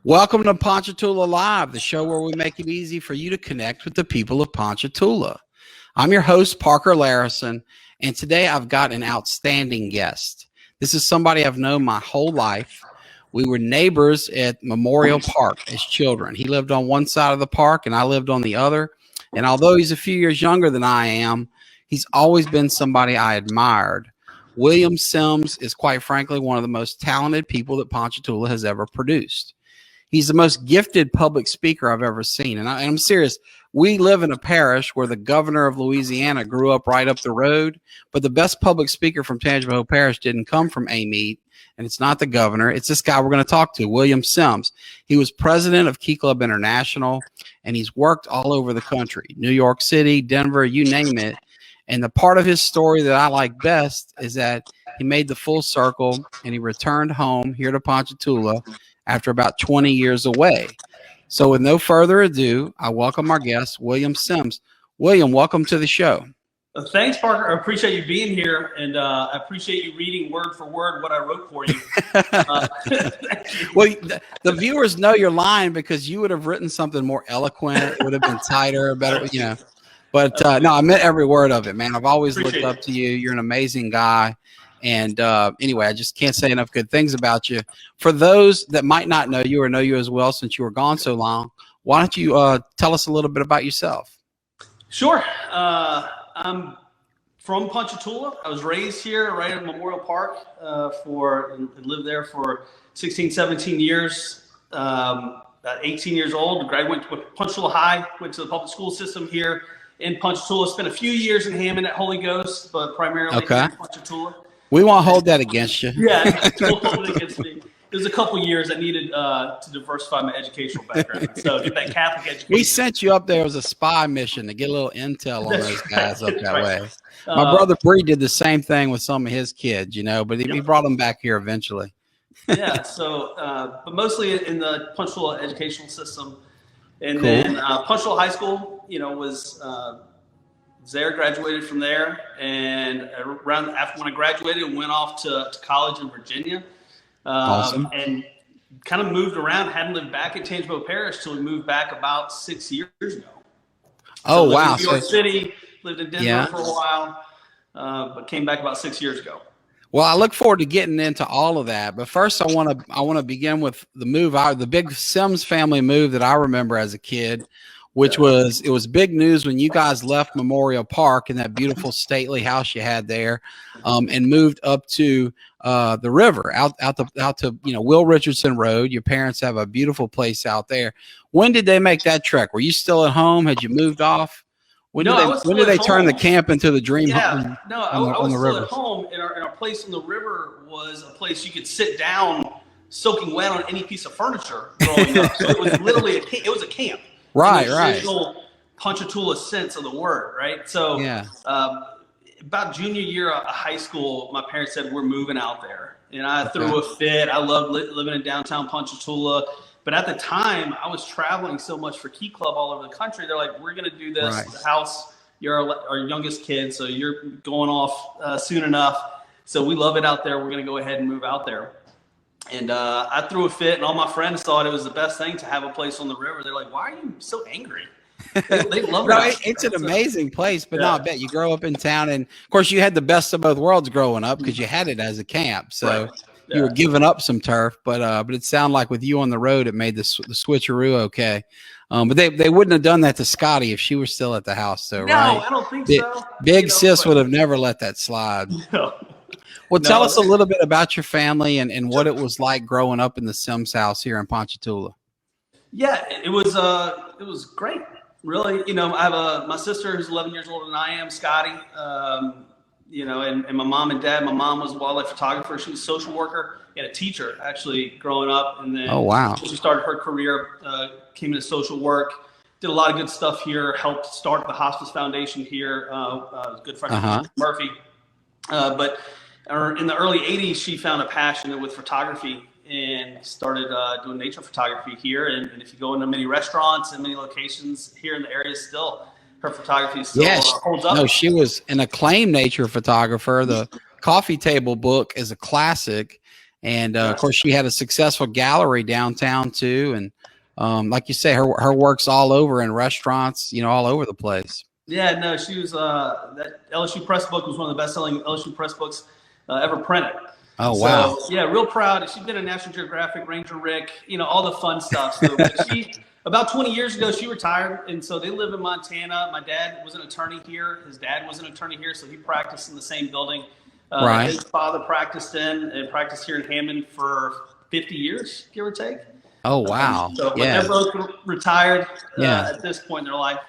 Welcome to Ponchatoula Live, the show where we make it easy for you to connect with the people of Ponchatoula. I'm your host, Parker Layrisson, and today I've got an outstanding guest. This is somebody I've known my whole life. We were neighbors at Memorial Park as children. He lived on one side of the park and I lived on the other. And although he's a few years younger than I am, he's always been somebody I admired. William Sims is, quite frankly, one of the most talented people that Ponchatoula has ever produced. He's the most gifted public speaker I've ever seen. And I'm serious. We live in a parish where the governor of Louisiana grew up right up the road, but the best public speaker from Tangipahoa Parish didn't come from Amite, and it's not the governor. It's this guy we're going to talk to, William Sims. He was president of Key Club International, and he's worked all over the country, New York City, Denver, you name it. And the part of his story that I like best is that he made the full circle, and he returned home here to Ponchatoula after about 20 years away. So with no further ado, I welcome our guest, William Sims. William, welcome to the show. Thanks, Parker. I appreciate you being here, and I appreciate you reading word for word what I wrote for you. Well, the viewers know you're lying because you would have written something more eloquent. It would have been tighter, better, you know. But no, I meant every word of it, man. I've always looked up to you. You're an amazing guy. And anyway, I just can't say enough good things about you. For those that might not know you or know you as well, since you were gone so long, why don't you tell us a little bit about yourself? Sure. I'm from Ponchatoula. I was raised here right at Memorial Park and lived there for 16, 17 years. About 18 years old, graduated with Ponchatoula High, went to the public school system here in Ponchatoula. Spent a few years in Hammond at Holy Ghost, but primarily here in Ponchatoula. We won't hold that against you. Yeah, don't hold it against me. There's a couple years I needed to diversify my educational background. So get that Catholic education. We sent you up there as a spy mission to get a little intel on those guys up that way. My brother Bree did the same thing with some of his kids, you know, but he brought them back here eventually. Yeah, so but mostly in the Ponchatoula educational system. And then Ponchatoula High School, you know, was there, graduated from there, and around after when I graduated, went off to college in Virginia, awesome. And kind of moved around. Hadn't lived back at Tangipahoa Parish till we moved back about 6 years ago. Oh, so wow! New York City, lived in Denver for a while, but came back about 6 years ago. Well, I look forward to getting into all of that, but first I want to begin with the move. The big Sims family move that I remember as a kid, which was big news when you guys left Memorial Park in that beautiful stately house you had there, and moved up to the river out to Will Richardson Road. Your parents have a beautiful place out there. When did they make that trek? Were you still at home? Had you moved off? When did they turn the camp into the dream home? No, I was still at home, and our place on the river was a place you could sit down soaking wet on any piece of furniture growing up. So it was literally it was a camp. Right. Traditional Ponchatoula sense of the word, right? So about junior year of high school, my parents said, we're moving out there. And I threw a fit. I loved living in downtown Ponchatoula. But at the time, I was traveling so much for Key Club all over the country. They're like, we're going to do this. Right. The house, you're our youngest kid, so you're going off soon enough. So we love it out there. We're going to go ahead and move out there. And I threw a fit, and all my friends thought it was the best thing to have a place on the river. They're like, why are you so angry? They love it. It's an amazing place, but no, I bet you grow up in town. And, of course, you had the best of both worlds growing up because you had it as a camp. So you were giving up some turf, but it sounded like with you on the road, it made the switcheroo okay. But they wouldn't have done that to Scotty if she were still at the house, though, no, right? No, I don't think so. Big sis would have never let that slide. No. Well, tell us a little bit about your family and what it was like growing up in the Sims house here in Ponchatoula. Yeah, it was great. Really, you know, I have my sister who's 11 years older than I am, Scotty. You know, and my mom and dad. My mom was a wildlife photographer. She was a social worker and a teacher, actually, growing up. And then she started her career, came into social work, did a lot of good stuff here, helped start the Hospice Foundation here. A good friend of Murphy. But in the early 80s, she found a passion with photography and started doing nature photography here. And if you go into many restaurants and many locations here in the area still, her photography still holds up. No, she was an acclaimed nature photographer. The Coffee Table book is a classic. And of course, she had a successful gallery downtown too. And like you say, her work's all over in restaurants, all over the place. Yeah, no, she was that LSU Press book was one of the best-selling LSU Press books ever printed. Oh, wow. So, yeah, real proud. She's been a National Geographic, Ranger Rick, all the fun stuff. So about 20 years ago, she retired, and so they live in Montana. My dad was an attorney here. His dad was an attorney here, so he practiced in the same building. Right. His father practiced here in Hammond for 50 years, give or take. Oh, wow. So they're both retired at this point in their life.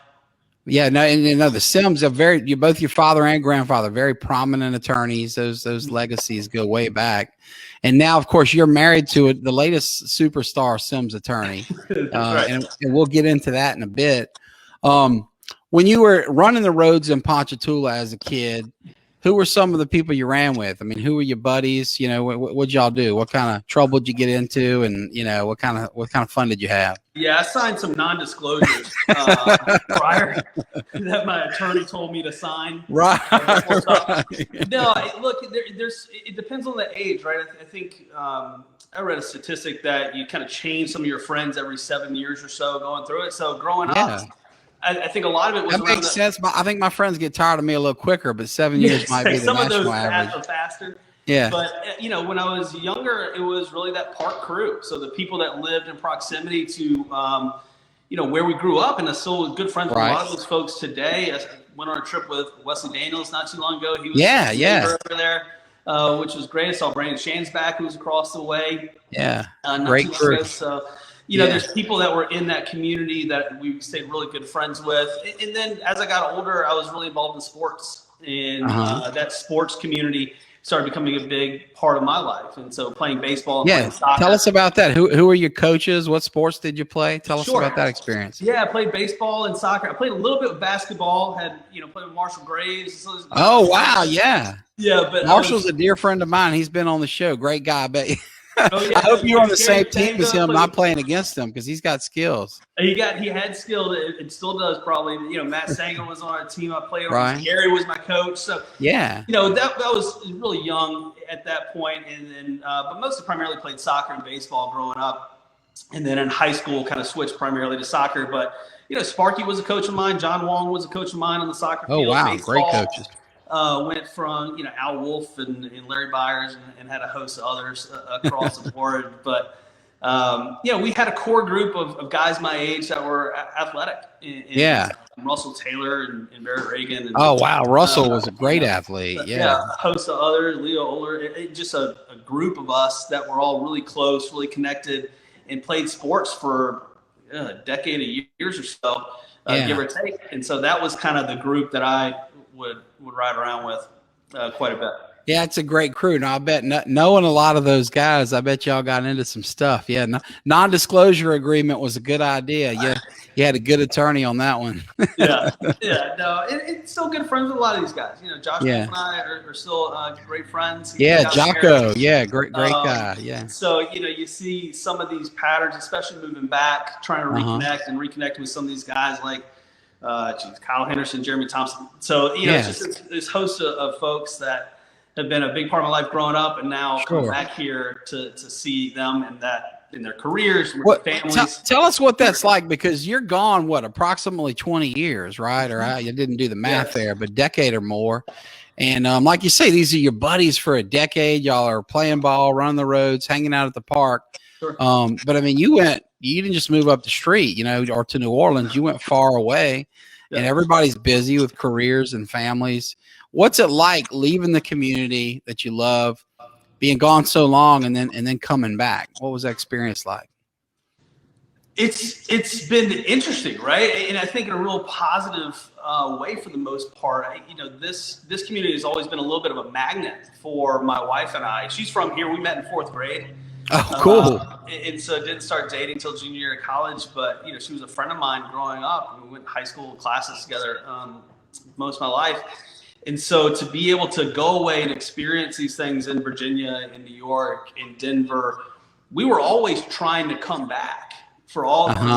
Yeah, no, and the Sims are both your father and grandfather, very prominent attorneys. Those legacies go way back. And now, of course, you're married to the latest superstar Sims attorney. Right. And we'll get into that in a bit. When you were running the roads in Ponchatoula as a kid, who were some of the people you ran with? I mean, who were your buddies? What'd y'all do? What kind of trouble did you get into? And, what kind of fun did you have? Yeah, I signed some non-disclosures prior that my attorney told me to sign. Right. No, look, it depends on the age, right? I think I read a statistic that you kind of change some of your friends every 7 years or so going through it. So growing up, I think a lot of it was that makes sense. I think my friends get tired of me a little quicker, but 7 years might be the some national of those average. faster. Yeah. But, when I was younger, it was really that park crew. So the people that lived in proximity to, where we grew up, and I'm still good friends with a lot of those folks today. I went on a trip with Wesley Daniels not too long ago. He was over there, which was great. I saw Brandon Shansback, who was across the way. Yeah, great crew. So, there's people that were in that community that we stayed really good friends with. And then as I got older, I was really involved in sports. And that sports community started becoming a big part of my life. And so playing baseball and playing soccer. Tell us about that. Who are your coaches? What sports did you play? Tell us about that experience. Yeah, I played baseball and soccer. I played a little bit with basketball, played with Marshall Graves. Oh, wow, yeah. Yeah, but Marshall's a dear friend of mine. He's been on the show. Great guy, I bet you. Oh, yeah. I hope you're on the same team as him, not playing against him, because he's got skills. He had skill. It still does probably. Matt Sanger was on our team. I played on. Right. Gary was my coach. So yeah, that was really young at that point, and then but mostly primarily played soccer and baseball growing up, and then in high school kind of switched primarily to soccer. But Sparky was a coach of mine. John Wong was a coach of mine on the soccer field. Oh wow, baseball. Great coaches. Went from Al Wolf and Larry Byers and had a host of others across the board. But we had a core group of guys my age that were athletic. And Russell Taylor and Barrett Reagan. And, oh wow, Russell was a great athlete. A host of others, Leo Oler. Just a group of us that were all really close, really connected, and played sports for a decade of years or so, give or take. And so that was kind of the group that I would ride around with quite a bit. Yeah, it's a great crew. Now, I bet knowing a lot of those guys, I bet y'all got into some stuff. Yeah, non-disclosure agreement was a good idea. Yeah, you had a good attorney on that one. No, it's still good friends with a lot of these guys. Josh and I are still great friends. Jocko. Yeah, great guy. Yeah. So you see some of these patterns, especially moving back, trying to reconnect with some of these guys like. Kyle Henderson, Jeremy Thompson. So, it's just this host of folks that have been a big part of my life growing up, and now come back here to see them in their careers, with families. Tell us what that's like, because you're gone, approximately 20 years, right? Or I didn't do the math there, but decade or more. And like you say, these are your buddies for a decade. Y'all are playing ball, running the roads, hanging out at the park. Sure. But I mean, you didn't just move up the street, or to New Orleans. You went far away, and everybody's busy with careers and families. What's it like leaving the community that you love, being gone so long, and then coming back? What was that experience like? It's been interesting, right? And I think in a real positive way for the most part. This community has always been a little bit of a magnet for my wife and I. She's from here. We met in 4th grade. Oh, cool. And so didn't start dating until junior year of college, but she was a friend of mine growing up. We went to high school classes together most of my life. And so to be able to go away and experience these things in Virginia, in New York, in Denver, we were always trying to come back for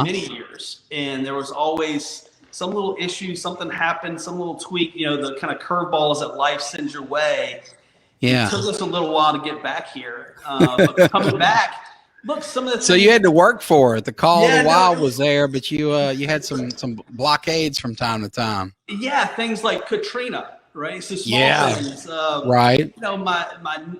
many years. And there was always some little issue, something happened, some little tweak, the kind of curveballs that life sends your way. Yeah. It took us a little while to get back here, but coming back, look, some of the So things, you had to work for it. The call of Yeah, the no, wild was there, but you had some blockades from time to time. yeah, things like Katrina, right? So small Yeah. things. Right. You know, my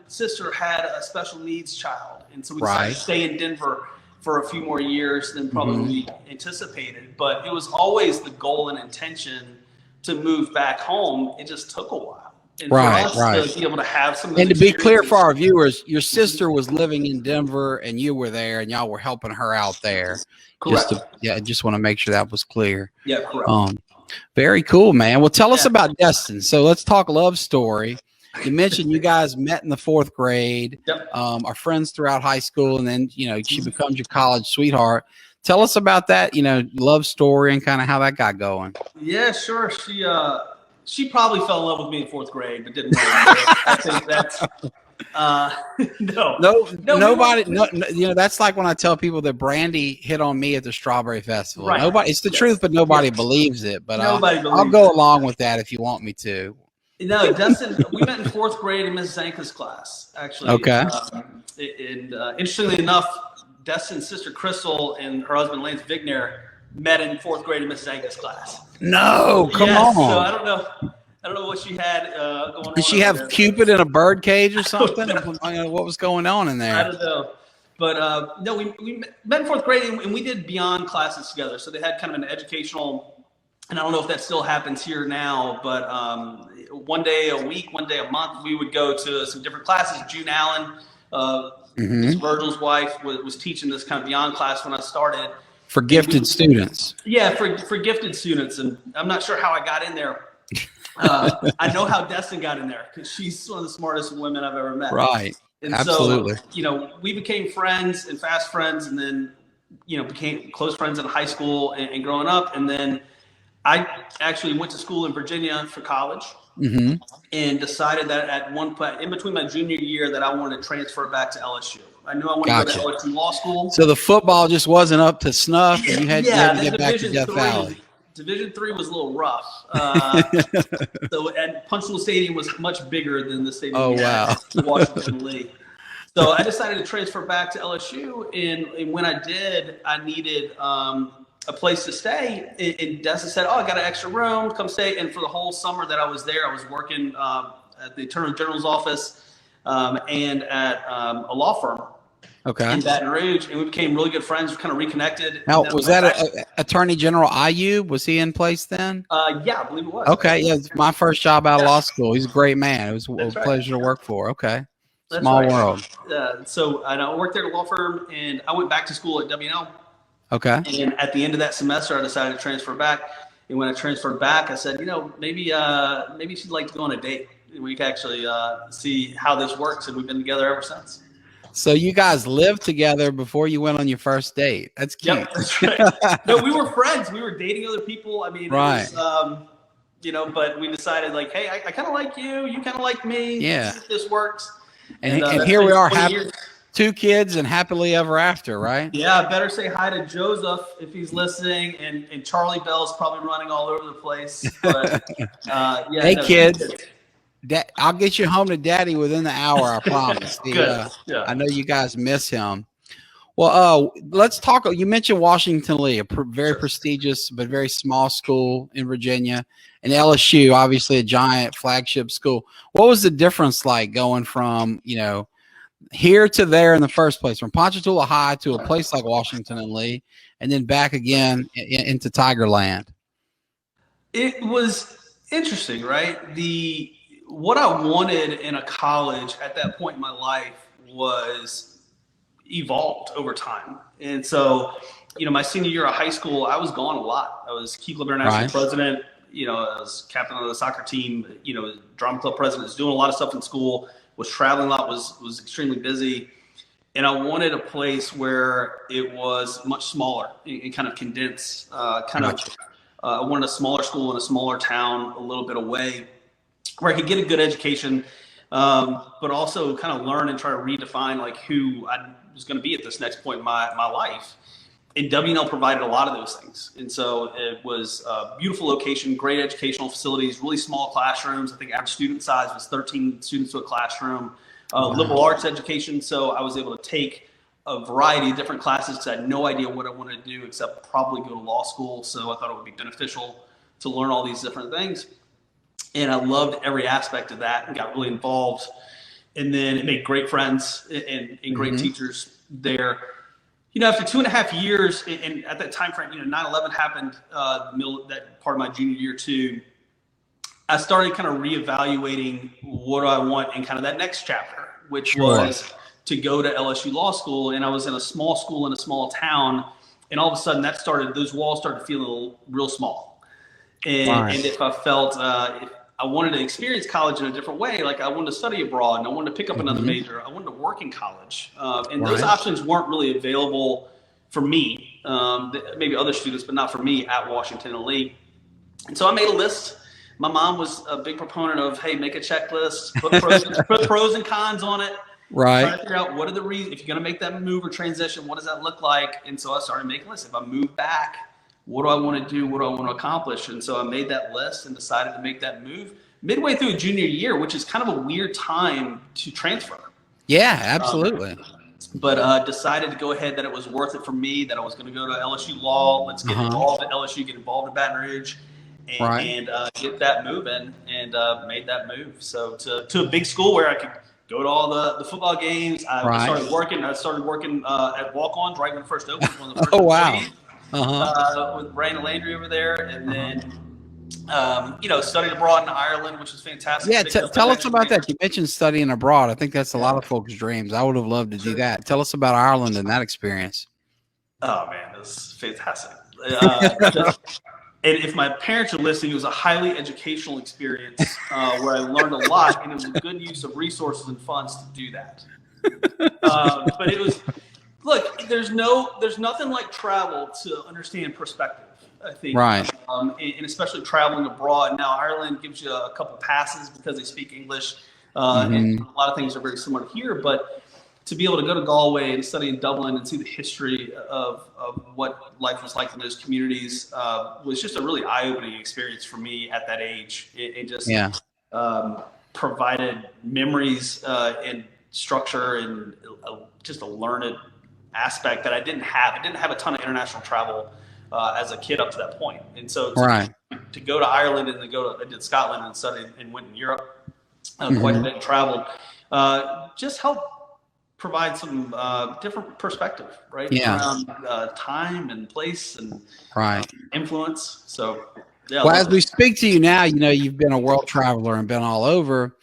sister had a special needs child, and so we decided Right. to stay in Denver for a few more years than probably Mhm. we anticipated. But it was always the goal and intention to move back home. It just took a while. And for Right. us Right. to be able to have some of those And to be clear experiences, for our viewers, your sister was living in Denver and you were there and y'all were helping her out there. correct. I just want to make sure that was clear. Yeah, correct. Very cool, man. Well, tell us Yeah. about Destin. So let's talk love story. You mentioned you guys met in the 4th grade, Yep. are friends throughout high school, and then, she becomes your college sweetheart. Tell us about that, love story and kind of how that got going. Yeah, sure. She probably fell in love with me in 4th grade, but didn't really admit it. I think that's no. Nobody. That's like when I tell people that Brandy hit on me at the Strawberry Festival. Right. Nobody. It's the truth, but nobody believes it. But Nobody I'll believes go it. along with that if you want me to. No, Dustin, we met in 4th grade in Miss Zanka's class, actually. Okay. Interestingly enough, Dustin's sister Crystal and her husband Lance Vigner met in 4th grade in Miss Zanka's class. No, come Yes, on. So I don't know what she had going on. Did she have there. Cupid in a bird cage or something? What was going on in I there? don't know. But no, we met in 4th grade and we did beyond classes together. So they had kind of an educational, and I don't know if that still happens here now, but one day a week, one day a month, we would go to some different classes. June Allen, Miss Virgil's wife, was teaching this kind of beyond class when I started. For gifted students. Yeah, for gifted students. And I'm not sure how I got in there. I know how Destin got in there because she's one of the smartest women I've ever met. Right. And Absolutely. So, we became friends and fast friends, and then, became close friends in high school and growing up. And then I actually went to school in Virginia for college and decided that at one point in between my junior year that I wanted to transfer back to LSU. I knew I wanted to go to LSU Law School. So the football just wasn't up to snuff, and you had to get back to Death Division Valley. Division III was a little rough. So, and Ponchatoula Stadium was much bigger than the stadium in Washington Lee. So I decided to transfer back to LSU, and when I did, I needed a place to stay. And Destin said, "Oh, I got an extra room. Come stay." And for the whole summer that I was there, I was working at the Attorney General's office and at a law firm. Okay. In Baton Rouge, and we became really good friends. We kind of reconnected. Now, was that Attorney General Ayub? Was he in place then? Yeah, I believe it was. Okay, yeah, it's my first job out of law school. He's a great man. It was a pleasure to work for. Okay, small world. So I worked there at a law firm, and I went back to school at WNL. Okay. And at the end of that semester, I decided to transfer back. And when I transferred back, I said, maybe she'd like to go on a date. We could actually see how this works, and we've been together ever since. So you guys lived together before you went on your first date. That's cute. Yep, that's right. No, we were friends. We were dating other people. I mean, right. It was, but we decided like, hey, I kind of like you. You kind of like me. Yeah. This works. And here we are, 2 kids and happily ever after, right? Yeah, I better say hi to Joseph if he's listening, and Charlie Bell's probably running all over the place. But yeah. Hey, kids. I'll get you home to Daddy within the hour, I promise. I know you guys miss him. Well, let's talk. You mentioned Washington Lee, a very prestigious but very small school in Virginia, and LSU, obviously a giant flagship school. What was the difference like going from, here to there in the first place, from Ponchatoula High to a place like Washington and Lee, and then back again into Tigerland? It was interesting, right? What I wanted in a college at that point in my life was evolved over time. And so, my senior year of high school, I was gone a lot. I was Key Club International president. I was captain of the soccer team, drama club president, was doing a lot of stuff in school, was traveling a lot, was extremely busy. And I wanted a place where it was much smaller and kind of condensed, I wanted a smaller school in a smaller town, a little bit away, where I could get a good education, but also kind of learn and try to redefine like who I was going to be at this next point in my life. And WNL provided a lot of those things. And so it was a beautiful location, great educational facilities, really small classrooms. I think average student size was 13 students to a classroom, liberal arts education. So I was able to take a variety of different classes because I had no idea what I wanted to do except probably go to law school. So I thought it would be beneficial to learn all these different things. And I loved every aspect of that and got really involved. And then it made great friends and great teachers there. You know, after 2.5 years, and at that time frame, 9/11 happened, that part of my junior year too. I started kind of reevaluating what do I want in kind of that next chapter, which was to go to LSU Law School. And I was in a small school in a small town, and all of a sudden those walls started feeling real small. And if I felt if I wanted to experience college in a different way, like I wanted to study abroad and I wanted to pick up another major, I wanted to work in college. And those options weren't really available for me, maybe other students, but not for me at Washington and Lee. And so I made a list. My mom was a big proponent of, hey, make a checklist, put pros and cons on it. Right. Try to figure out what are the reasons, if you're going to make that move or transition, what does that look like? And so I started making a list. If I move back, what do I want to do? What do I want to accomplish? And so I made that list and decided to make that move midway through junior year, which is kind of a weird time to transfer. Yeah, absolutely. But decided to go ahead that it was worth it for me, that I was going to go to LSU Law. Let's get involved at LSU, get involved in Baton Rouge, and get that moving, and made that move. So to a big school where I could go to all the football games. I started working at walk-ons right when it first opened. One of the first with Brandon Landry over there, and then studied abroad in Ireland, which was fantastic. Yeah, tell us about that. You mentioned studying abroad. I think that's a lot of folks' dreams. I would have loved to do that. Tell us about Ireland and that experience. Oh man, it was fantastic. And if my parents are listening, it was a highly educational experience where I learned a lot, and it was a good use of resources and funds to do that. But it was, look, there's nothing like travel to understand perspective, I think. Right. And especially traveling abroad. Now, Ireland gives you a couple passes because they speak English, and a lot of things are very similar here. But to be able to go to Galway and study in Dublin and see the history of what life was like in those communities was just a really eye-opening experience for me at that age. It just provided memories and structure and just a learned aspect that I didn't have. I didn't have a ton of international travel as a kid up to that point. And so to go to Ireland and I did Scotland and studied and went in Europe quite a bit and traveled, just helped provide some different perspective, right? Around time and place and influence. So, well, as we speak to you now, you've been a world traveler and been all over.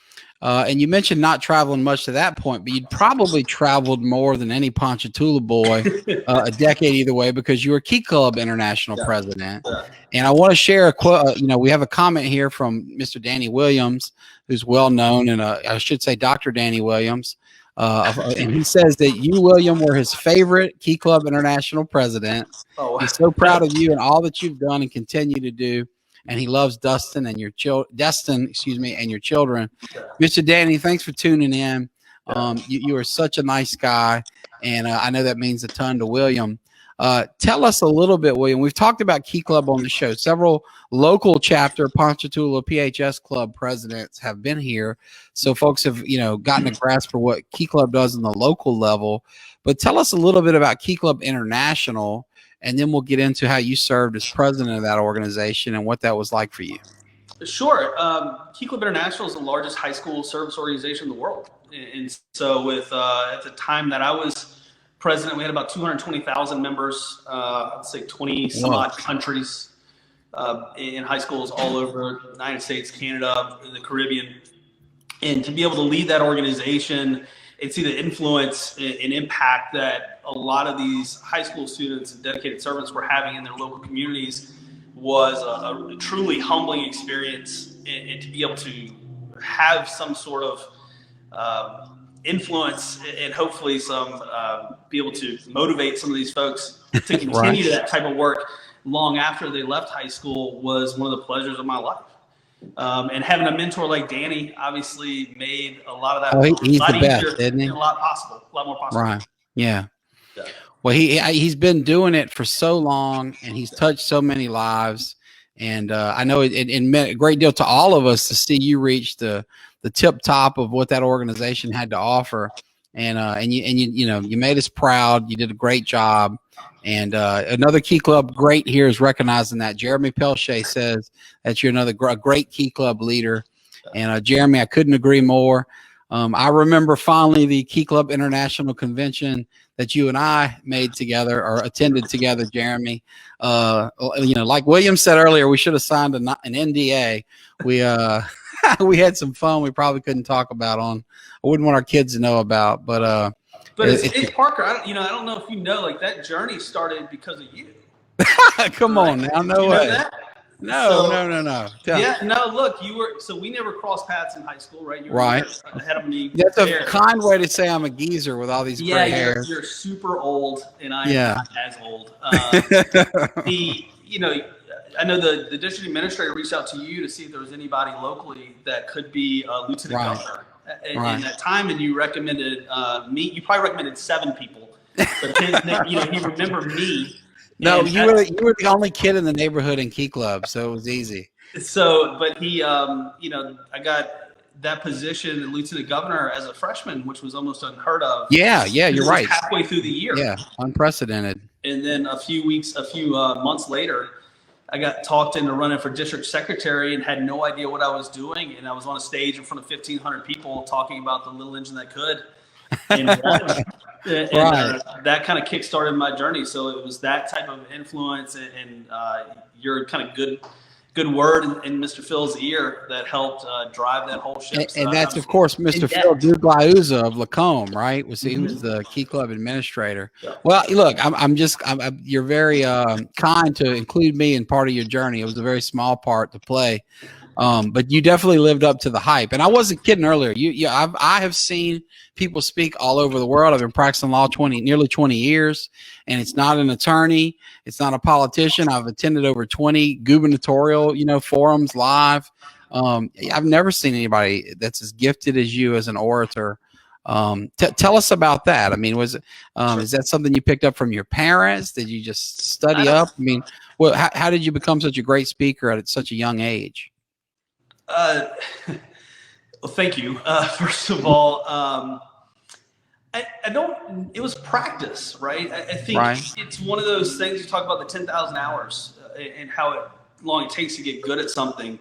And you mentioned not traveling much to that point, but you'd probably traveled more than any Ponchatoula boy a decade either way, because you were Key Club International president. And I want to share a quote. We have a comment here from Mr. Danny Williams, who's well known, and I should say Dr. Danny Williams. And he says that you, William, were his favorite Key Club International president. He's so proud of you and all that you've done and continue to do. And he loves Destin and your children. Mr. Danny, thanks for tuning in. You are such a nice guy, and I know that means a ton to William. Tell us a little bit, William. We've talked about Key Club on the show. Several local chapter Ponchatoula PHS Club presidents have been here, so folks have gotten a grasp for what Key Club does on the local level. But tell us a little bit about Key Club International, and then we'll get into how you served as president of that organization and what that was like for you. Sure. Key Club International is the largest high school service organization in the world. And so with at the time that I was president, we had about 220,000 members, I'd say 20 some odd countries in high schools all over the United States, Canada, the Caribbean. And to be able to lead that organization and see the influence and impact that a lot of these high school students and dedicated servants were having in their local communities was a truly humbling experience. And to be able to have some sort of influence and hopefully be able to motivate some of these folks to continue that type of work long after they left high school was one of the pleasures of my life. And having a mentor like Danny obviously made a lot of that he's a lot the best, easier isn't he? and a lot more possible. Right. Yeah. Well, he's been doing it for so long, and he's touched so many lives. And I know it meant a great deal to all of us to see you reach the tip top of what that organization had to offer. And you made us proud. You did a great job. And another Key Club great here is recognizing that. Jeremy Pelche says that you're another great Key Club leader. And Jeremy, I couldn't agree more. I remember fondly the Key Club International Convention that you and I made together or attended together, Jeremy. Like William said earlier, we should have signed an NDA. We we had some fun we probably couldn't talk about on. I wouldn't want our kids to know about, but it's Parker. I don't know if you know, like that journey started because of you. Come on now, no way. No. Yeah, no. Look, we never crossed paths in high school, right? You were right ahead of me. That's a kind way to say I'm a geezer with all these gray hairs. You're super old, and I'm not as old. I know the district administrator reached out to you to see if there was anybody locally that could be a lieutenant governor. In that time, and you recommended me. You probably recommended 7 people, but he remembered me. No, you were the only kid in the neighborhood in Key Club, so it was easy. So, but he, I got that position, lieutenant governor, as a freshman, which was almost unheard of. Yeah, you're right. Halfway through the year. Yeah, unprecedented. And then a few months later, I got talked into running for district secretary and had no idea what I was doing. And I was on a stage in front of 1,500 people talking about the little engine that could. And that kind of kick-started my journey. So it was that type of influence and your kind of good word in Mr. Phil's ear that helped drive that whole ship. And that's, of course, Mr. Phil Duglauza of Lacombe, right? He was the Key Club administrator. Yeah. Well, look, you're very kind to include me in part of your journey. It was a very small part to play. But you definitely lived up to the hype. And I wasn't kidding earlier. I have seen people speak all over the world. I've been practicing law nearly 20 years, and it's not an attorney. It's not a politician. I've attended over 20 gubernatorial, forums live. I've never seen anybody that's as gifted as you as an orator. Tell us about that. I mean, is that something you picked up from your parents? Did you just study up? I mean, how did you become such a great speaker at such a young age? Well, thank you. First of all, it was practice, right? I think it's one of those things you talk about the 10,000 hours and how long it takes to get good at something.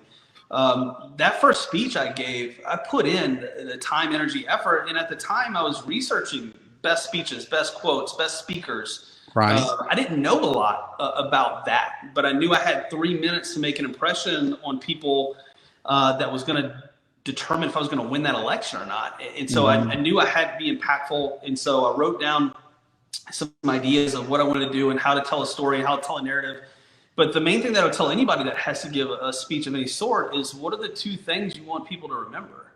That first speech I gave, I put in the time, energy, effort. And at the time I was researching best speeches, best quotes, best speakers. Right. I didn't know a lot about that, but I knew I had 3 minutes to make an impression on people that was going to determine if I was going to win that election or not. And so I knew I had to be impactful. And so I wrote down some ideas of what I wanted to do and how to tell a story and how to tell a narrative. But the main thing that I would tell anybody that has to give a speech of any sort is, what are the 2 things you want people to remember?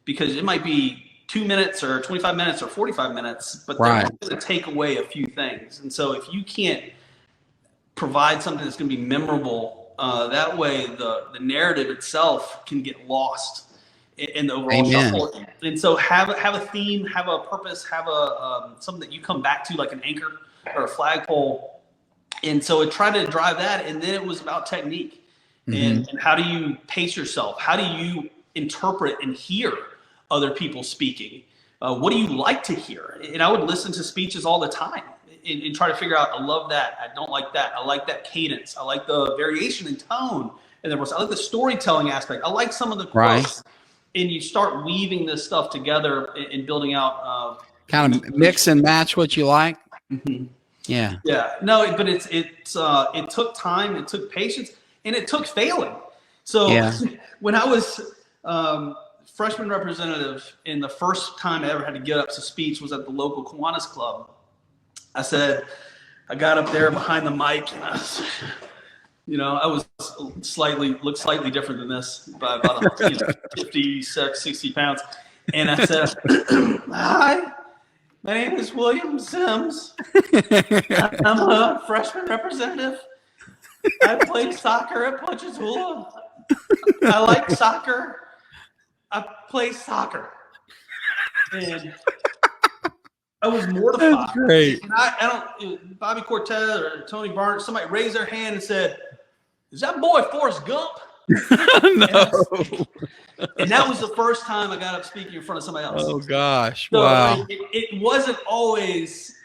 Because it might be 2 minutes or 25 minutes or 45 minutes, but they're going to take away a few things. And so if you can't provide something that's going to be memorable, that way the narrative itself can get lost in the overall shuffle. And so have a theme, have a purpose, have something that you come back to, like an anchor or a flagpole. And so it tried to drive that. And then it was about technique and how do you pace yourself? How do you interpret and hear other people speaking? What do you like to hear? And I would listen to speeches all the time and try to figure out, I love that. I don't like that. I like that cadence. I like the variation in tone. And I like the storytelling aspect. I like some of the quotes. And you start weaving this stuff together and building out. Kind of mix and match what you like. Yeah. Yeah. No, but it took time. It took patience, and it took failing. So when I was freshman representative, and the first time I ever had to get up to speech was at the local Kiwanis Club. I got up there behind the mic, and I looked slightly different than this by about 56, 60 pounds. And I said, "Hi, my name is William Sims. I'm a freshman representative. I played soccer at Ponchatoula. I like soccer. I play soccer." And I was mortified. That's great. And I don't, Bobby Cortez or Tony Barnes, somebody raised their hand and said, "Is that boy Forrest Gump?" No. And that was the first time I got up speaking in front of somebody else. Oh gosh! So, Wow. like, it wasn't always.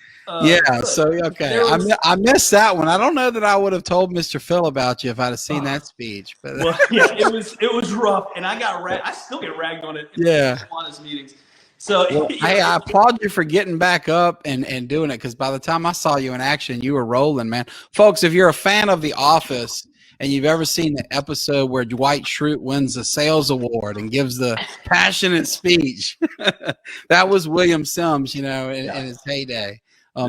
Yeah. Good. So okay, I missed that one. I don't know that I would have told Mr. Phil about you if I'd have seen that speech. But well, yeah, it was rough, and I got I still get ragged on it. In Kiwanis meetings. So well, hey, I applaud you for getting back up and doing it, because by the time I saw you in action, you were rolling, man. Folks, if you're a fan of The Office and you've ever seen the episode where Dwight Schrute wins the sales award and gives the passionate speech, that was William Sims, in his heyday.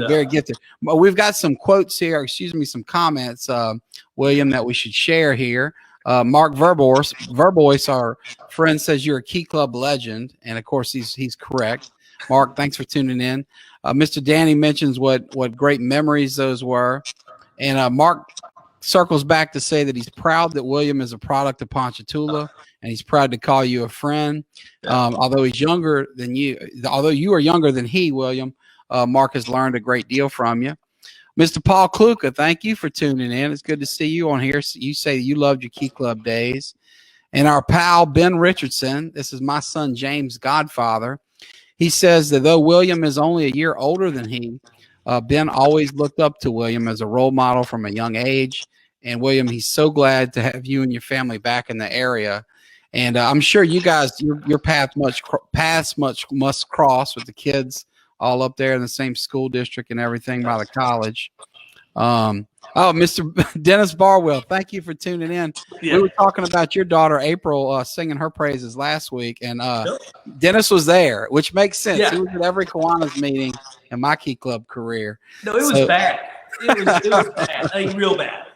Very gifted. But we've got some quotes here, some comments, William, that we should share here. Mark Verbois, our friend, says you're a Key Club legend, and of course he's correct. Mark, thanks for tuning in. Mr. Danny mentions what great memories those were, and Mark circles back to say that he's proud that William is a product of Ponchatoula, and he's proud to call you a friend. Although he's younger than you, although you are younger than he, William, Mark has learned a great deal from you. Mr. Paul Kluka, thank you for tuning in. It's good to see you on here. You say you loved your Key Club days. And our pal, Ben Richardson, this is my son James' godfather. He says that though William is only a year older than he, Ben always looked up to William as a role model from a young age. And William, he's so glad to have you and your family back in the area. And I'm sure you guys, your paths must cross with the kids all up there in the same school district and everything by the college. Mr. Dennis Barwell, thank you for tuning in. Yeah. We were talking about your daughter April singing her praises last week, and Dennis was there, which makes sense. Yeah. He was at every Kiwanis meeting in my Key Club career. No, it was bad. It was bad, like real bad.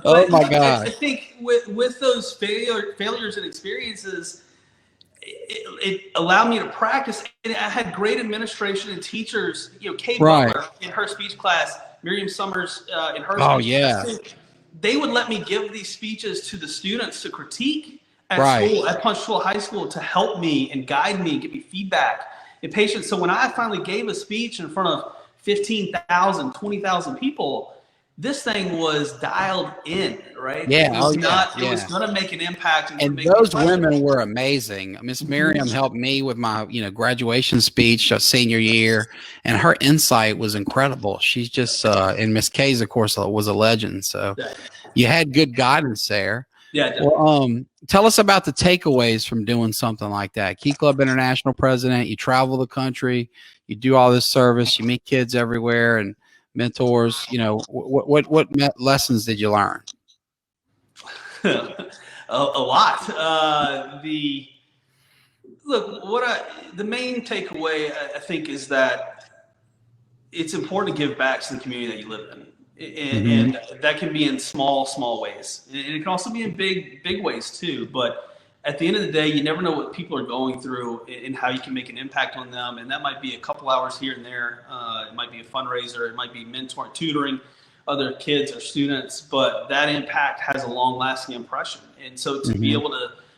Oh my God! I think with those failures and experiences, it allowed me to practice, and I had great administration and teachers. Kate Butler in her speech class, Miriam Summers in her speech class. They would let me give these speeches to the students to critique at school, at Ponchatoula High School, to help me and guide me, give me feedback and patience. So when I finally gave a speech in front of 15,000, 20,000 people, this thing was dialed in, right? Yeah, it was going to make an impact. And those women were amazing. Miss Miriam helped me with my, graduation speech senior year, and her insight was incredible. She's just, and Miss Kay's, of course, was a legend. So you had good guidance there. Yeah. Well, tell us about the takeaways from doing something like that. Key Club International president, you travel the country, you do all this service, you meet kids everywhere and mentors. What lessons did you learn? a lot. The main takeaway I think is that it's important to give back to the community that you live in. And that can be in small ways, and it can also be in big ways too. But at the end of the day, you never know what people are going through and how you can make an impact on them. And that might be a couple hours here and there. It might be a fundraiser. It might be mentoring, tutoring other kids or students. But that impact has a long-lasting impression. And so to be able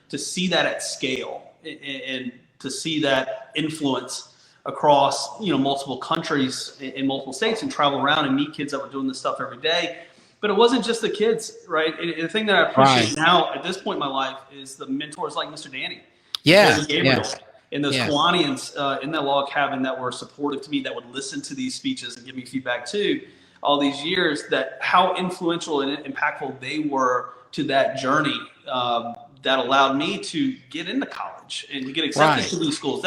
to see that at scale and to see that influence across multiple countries in multiple states, and travel around and meet kids that were doing this stuff every day. But it wasn't just the kids, right? And the thing that I appreciate now at this point in my life is the mentors like Mr. Danny, Gabriel, and those Kiwanians in that log cabin that were supportive to me, that would listen to these speeches and give me feedback too, all these years, that how influential and impactful they were to that journey that allowed me to get into college and to get accepted to these schools.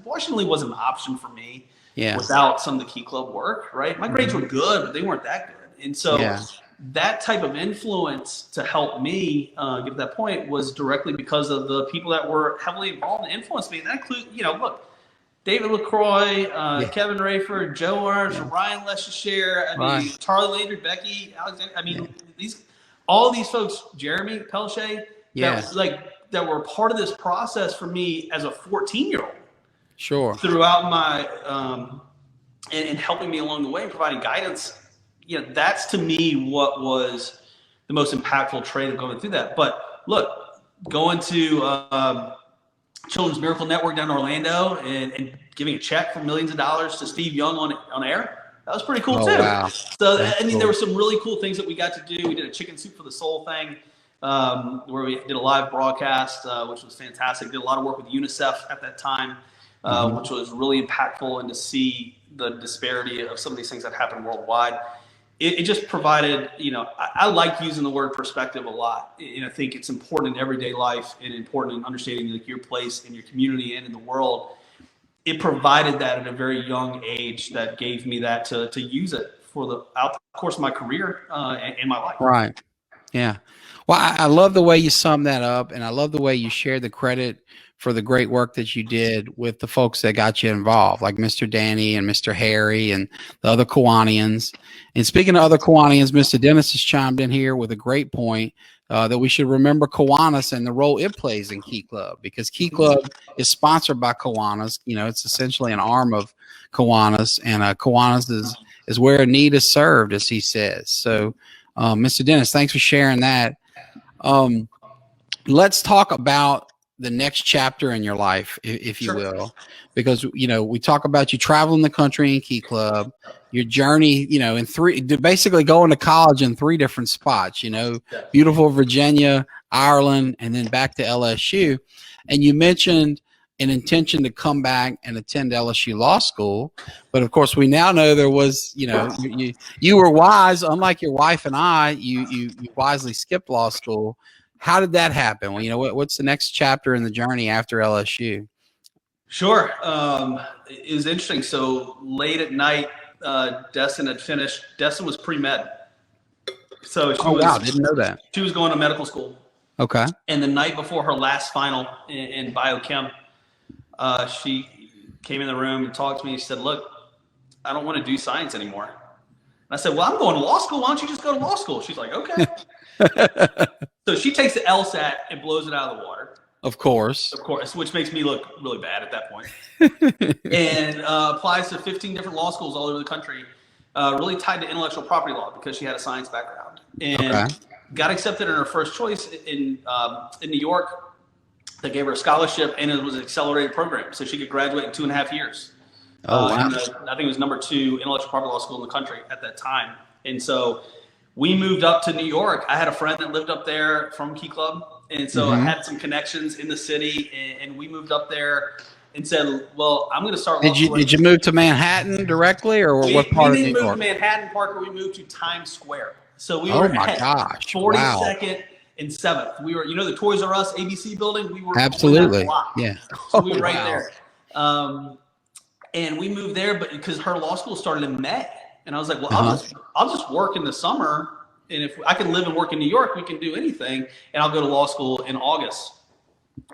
Washington wasn't an option for me without some of the Key Club work, right? My grades were good, but they weren't that good. And so that type of influence to help me get to that point was directly because of the people that were heavily involved and influenced me. And that includes, David LaCroix, Kevin Rayford, Joe Arns, Ryan Leschere, Charlie Landry, Becky, Alexander. All these folks, Jeremy Pelche, that were part of this process for me as a 14-year-old. Sure. Throughout my and helping me along the way and providing guidance. That's to me what was the most impactful trait of going through that. But look, going to Children's Miracle Network down in Orlando and giving a check for millions of dollars to Steve Young on air. That was pretty cool, Oh, too. wow. So, That's I mean, cool. there were some really cool things that we got to do. We did a Chicken Soup for the Soul thing, where we did a live broadcast, which was fantastic. Did a lot of work with UNICEF at that time, which was really impactful, and to see the disparity of some of these things that happen worldwide. It just provided, I like using the word perspective a lot. And I think it's important in everyday life and important in understanding like your place in your community and in the world. It provided that at a very young age that gave me that to use it for out the course of my career and my life. Right. Yeah. Well, I love the way you sum that up, and I love the way you share the credit for the great work that you did with the folks that got you involved, like Mr. Danny and Mr. Harry and the other Kiwanians. And speaking of other Kiwanians, Mr. Dennis has chimed in here with a great point that we should remember Kiwanis and the role it plays in Key Club, because Key Club is sponsored by Kiwanis. It's essentially an arm of Kiwanis, and Kiwanis is where a need is served, as he says. So, Mr. Dennis, thanks for sharing that. Let's talk about the next chapter in your life, if you will, because, we talk about you traveling the country in Key Club, your journey, in basically going to college in 3 different spots, beautiful Virginia, Ireland, and then back to LSU. And you mentioned an intention to come back and attend LSU Law School. But of course, we now know there was, you were wise, unlike your wife and I, you wisely skipped law school. How did that happen? Well, what's the next chapter in the journey after LSU? Sure. It was interesting. So late at night, Destin had finished. Destin was pre-med. So wow, didn't know that. She was going to medical school. Okay. And the night before her last final in biochem, she came in the room and talked to me. She said, "Look, I don't want to do science anymore." And I said, "Well, I'm going to law school. Why don't you just go to law school?" She's like, "Okay." So she takes the LSAT and blows it out of the water. Of course, which makes me look really bad at that point. And applies to 15 different law schools all over the country, really tied to intellectual property law because she had a science background. And got accepted in her first choice in New York. They gave her a scholarship, and it was an accelerated program, so she could graduate in 2.5 years. Oh, wow. I think it was number 2 intellectual property law school in the country at that time. And so we moved up to New York. I had a friend that lived up there from Key Club. And so I had some connections in the city, and we moved up there and said, well, I'm going to start. Did you move to Manhattan directly, or what part of New York? We didn't move to Manhattan, Parker. We moved to Times Square. So we were at 42nd and 7th. We were, the Toys R Us ABC building. We were absolutely, yeah. So we were right there. And we moved there, but because her law school started in May, and I was like, well, I'll just work in the summer. And if I can live and work in New York, we can do anything. And I'll go to law school in August.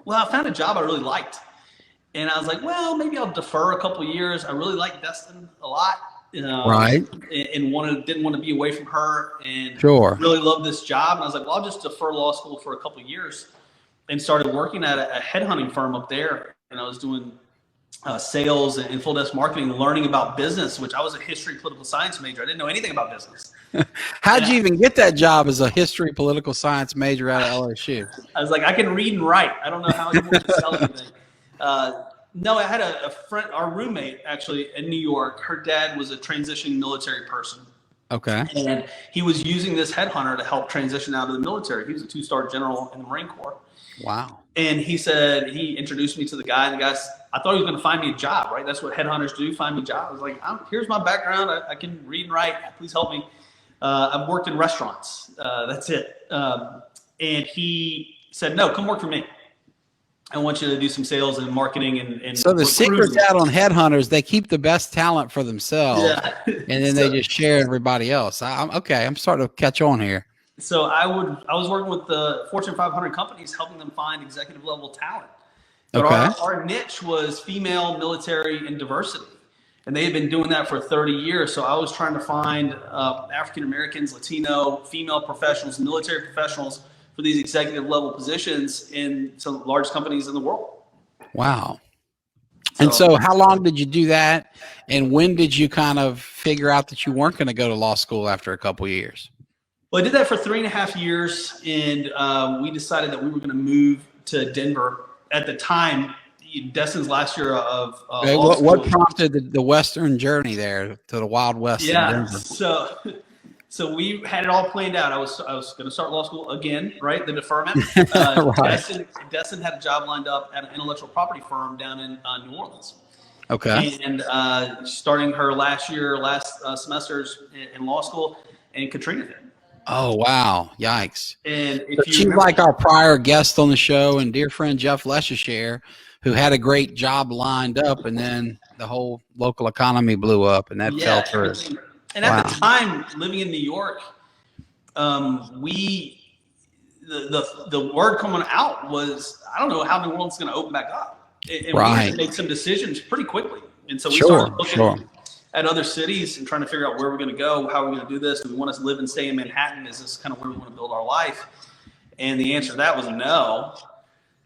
Well, I found a job I really liked. And I was like, well, maybe I'll defer a couple of years. I really liked Destin a lot. Right. And didn't want to be away from her. And really loved this job. And I was like, well, I'll just defer law school for a couple of years. And started working at a headhunting firm up there. And I was doing sales and full desk marketing, learning about business, which I was a history political science major. I didn't know anything about business. How'd you even get that job as a history political science major out of LSU? I was like, I can read and write. I don't know how I'm going to sell anything. No, I had a friend, our roommate actually in New York. Her dad was a transitioning military person. Okay. And he was using this headhunter to help transition out of the military. He was a 2-star general in the Marine Corps. Wow. And he introduced me to the guy, and the guy, I thought he was going to find me a job, right? That's what headhunters do, find me a job. I was like, here's my background. I can read and write. Please help me. I've worked in restaurants. That's it. And he said, no, come work for me. I want you to do some sales and marketing and so the secret's out on headhunters. They keep the best talent for themselves, and then they just share everybody else. I'm starting to catch on here. So I was working with the Fortune 500 companies, helping them find executive level talent. But our niche was female, military, and diversity. And they had been doing that for 30 years. So I was trying to find African Americans, Latino, female professionals, military professionals for these executive level positions in some of the largest companies in the world. Wow. And so how long did you do that? And when did you kind of figure out that you weren't going to go to law school after a couple of years? Well, I did that for 3.5 years. And we decided that we were going to move to Denver. At the time, Destin's last year of Okay, law what school. prompted the Western journey there to the Wild West in Yeah, Denver? so we had it all planned out. I was going to start law school again, right? The deferment. Right. Destin had a job lined up at an intellectual property firm down in New Orleans. Okay. And starting her last semesters in law school, and Katrina hit. Oh, wow. Yikes. And So she's like our prior guest on the show and dear friend Jeff Leschere, who had a great job lined up, and then the whole local economy blew up, and that fell through. And at the time, living in New York, the word coming out was, I don't know how New Orleans is going to open back up. And we had to make some decisions pretty quickly. And so we started looking at other cities and trying to figure out where we're going to go, how we're going to do this. Do we want to live and stay in Manhattan? Is this kind of where we want to build our life? And the answer to that was no,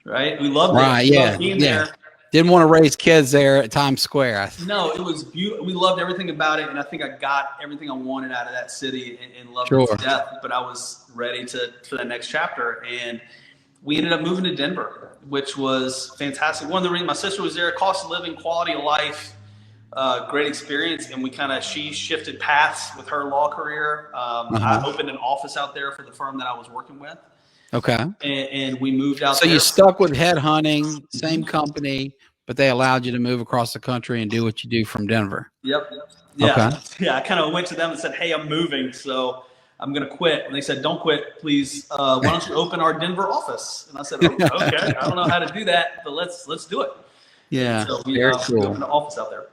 right? We loved it. We loved being there. Didn't want to raise kids there at Times Square. No, it was beautiful. We loved everything about it, and I think I got everything I wanted out of that city and loved it to death. But I was ready for the next chapter, and we ended up moving to Denver, which was fantastic. One of the reasons my sister was there, cost of living, quality of life, great experience, and she shifted paths with her law career. I opened an office out there for the firm that I was working with. Okay. And we moved out there. So you stuck with headhunting, same company, but they allowed you to move across the country and do what you do from Denver. Yep. Yeah. Okay. Yeah. I kind of went to them and said, hey, I'm moving, so I'm going to quit. And they said, don't quit, please. Why don't you open our Denver office? And I said, okay, I don't know how to do that, but let's do it. Yeah. So we opened an office out there.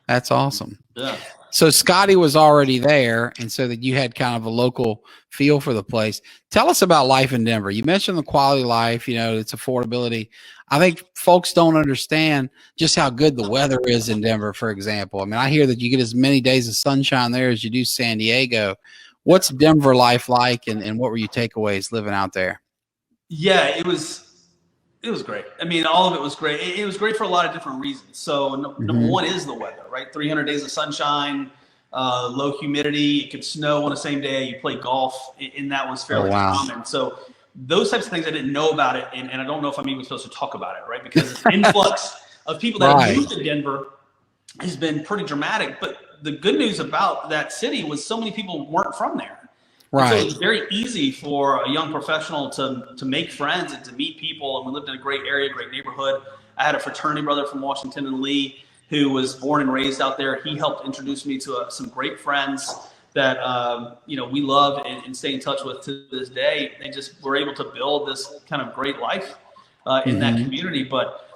That's awesome. Yeah. So Scotty was already there, and so that you had kind of a local feel for the place. Tell us about life in Denver. You mentioned the quality of life, its affordability. I think folks don't understand just how good the weather is in Denver, for example. I mean, I hear that you get as many days of sunshine there as you do San Diego. What's Denver life like, and what were your takeaways living out there? Yeah, it was great. I mean, all of it was great. It was great for a lot of different reasons. So number one is the weather, right? 300 days of sunshine, low humidity. It could snow on the same day. You play golf, and that was fairly common. So those types of things, I didn't know about it, and I don't know if I'm even supposed to talk about it, right? Because the influx of people that have moved to Denver has been pretty dramatic. But the good news about that city was so many people weren't from there. Right. So it was very easy for a young professional to make friends and to meet people. And we lived in a great area, great neighborhood. I had a fraternity brother from Washington and Lee who was born and raised out there. He helped introduce me to some great friends that we love and stay in touch with to this day. They just were able to build this kind of great life in that community. But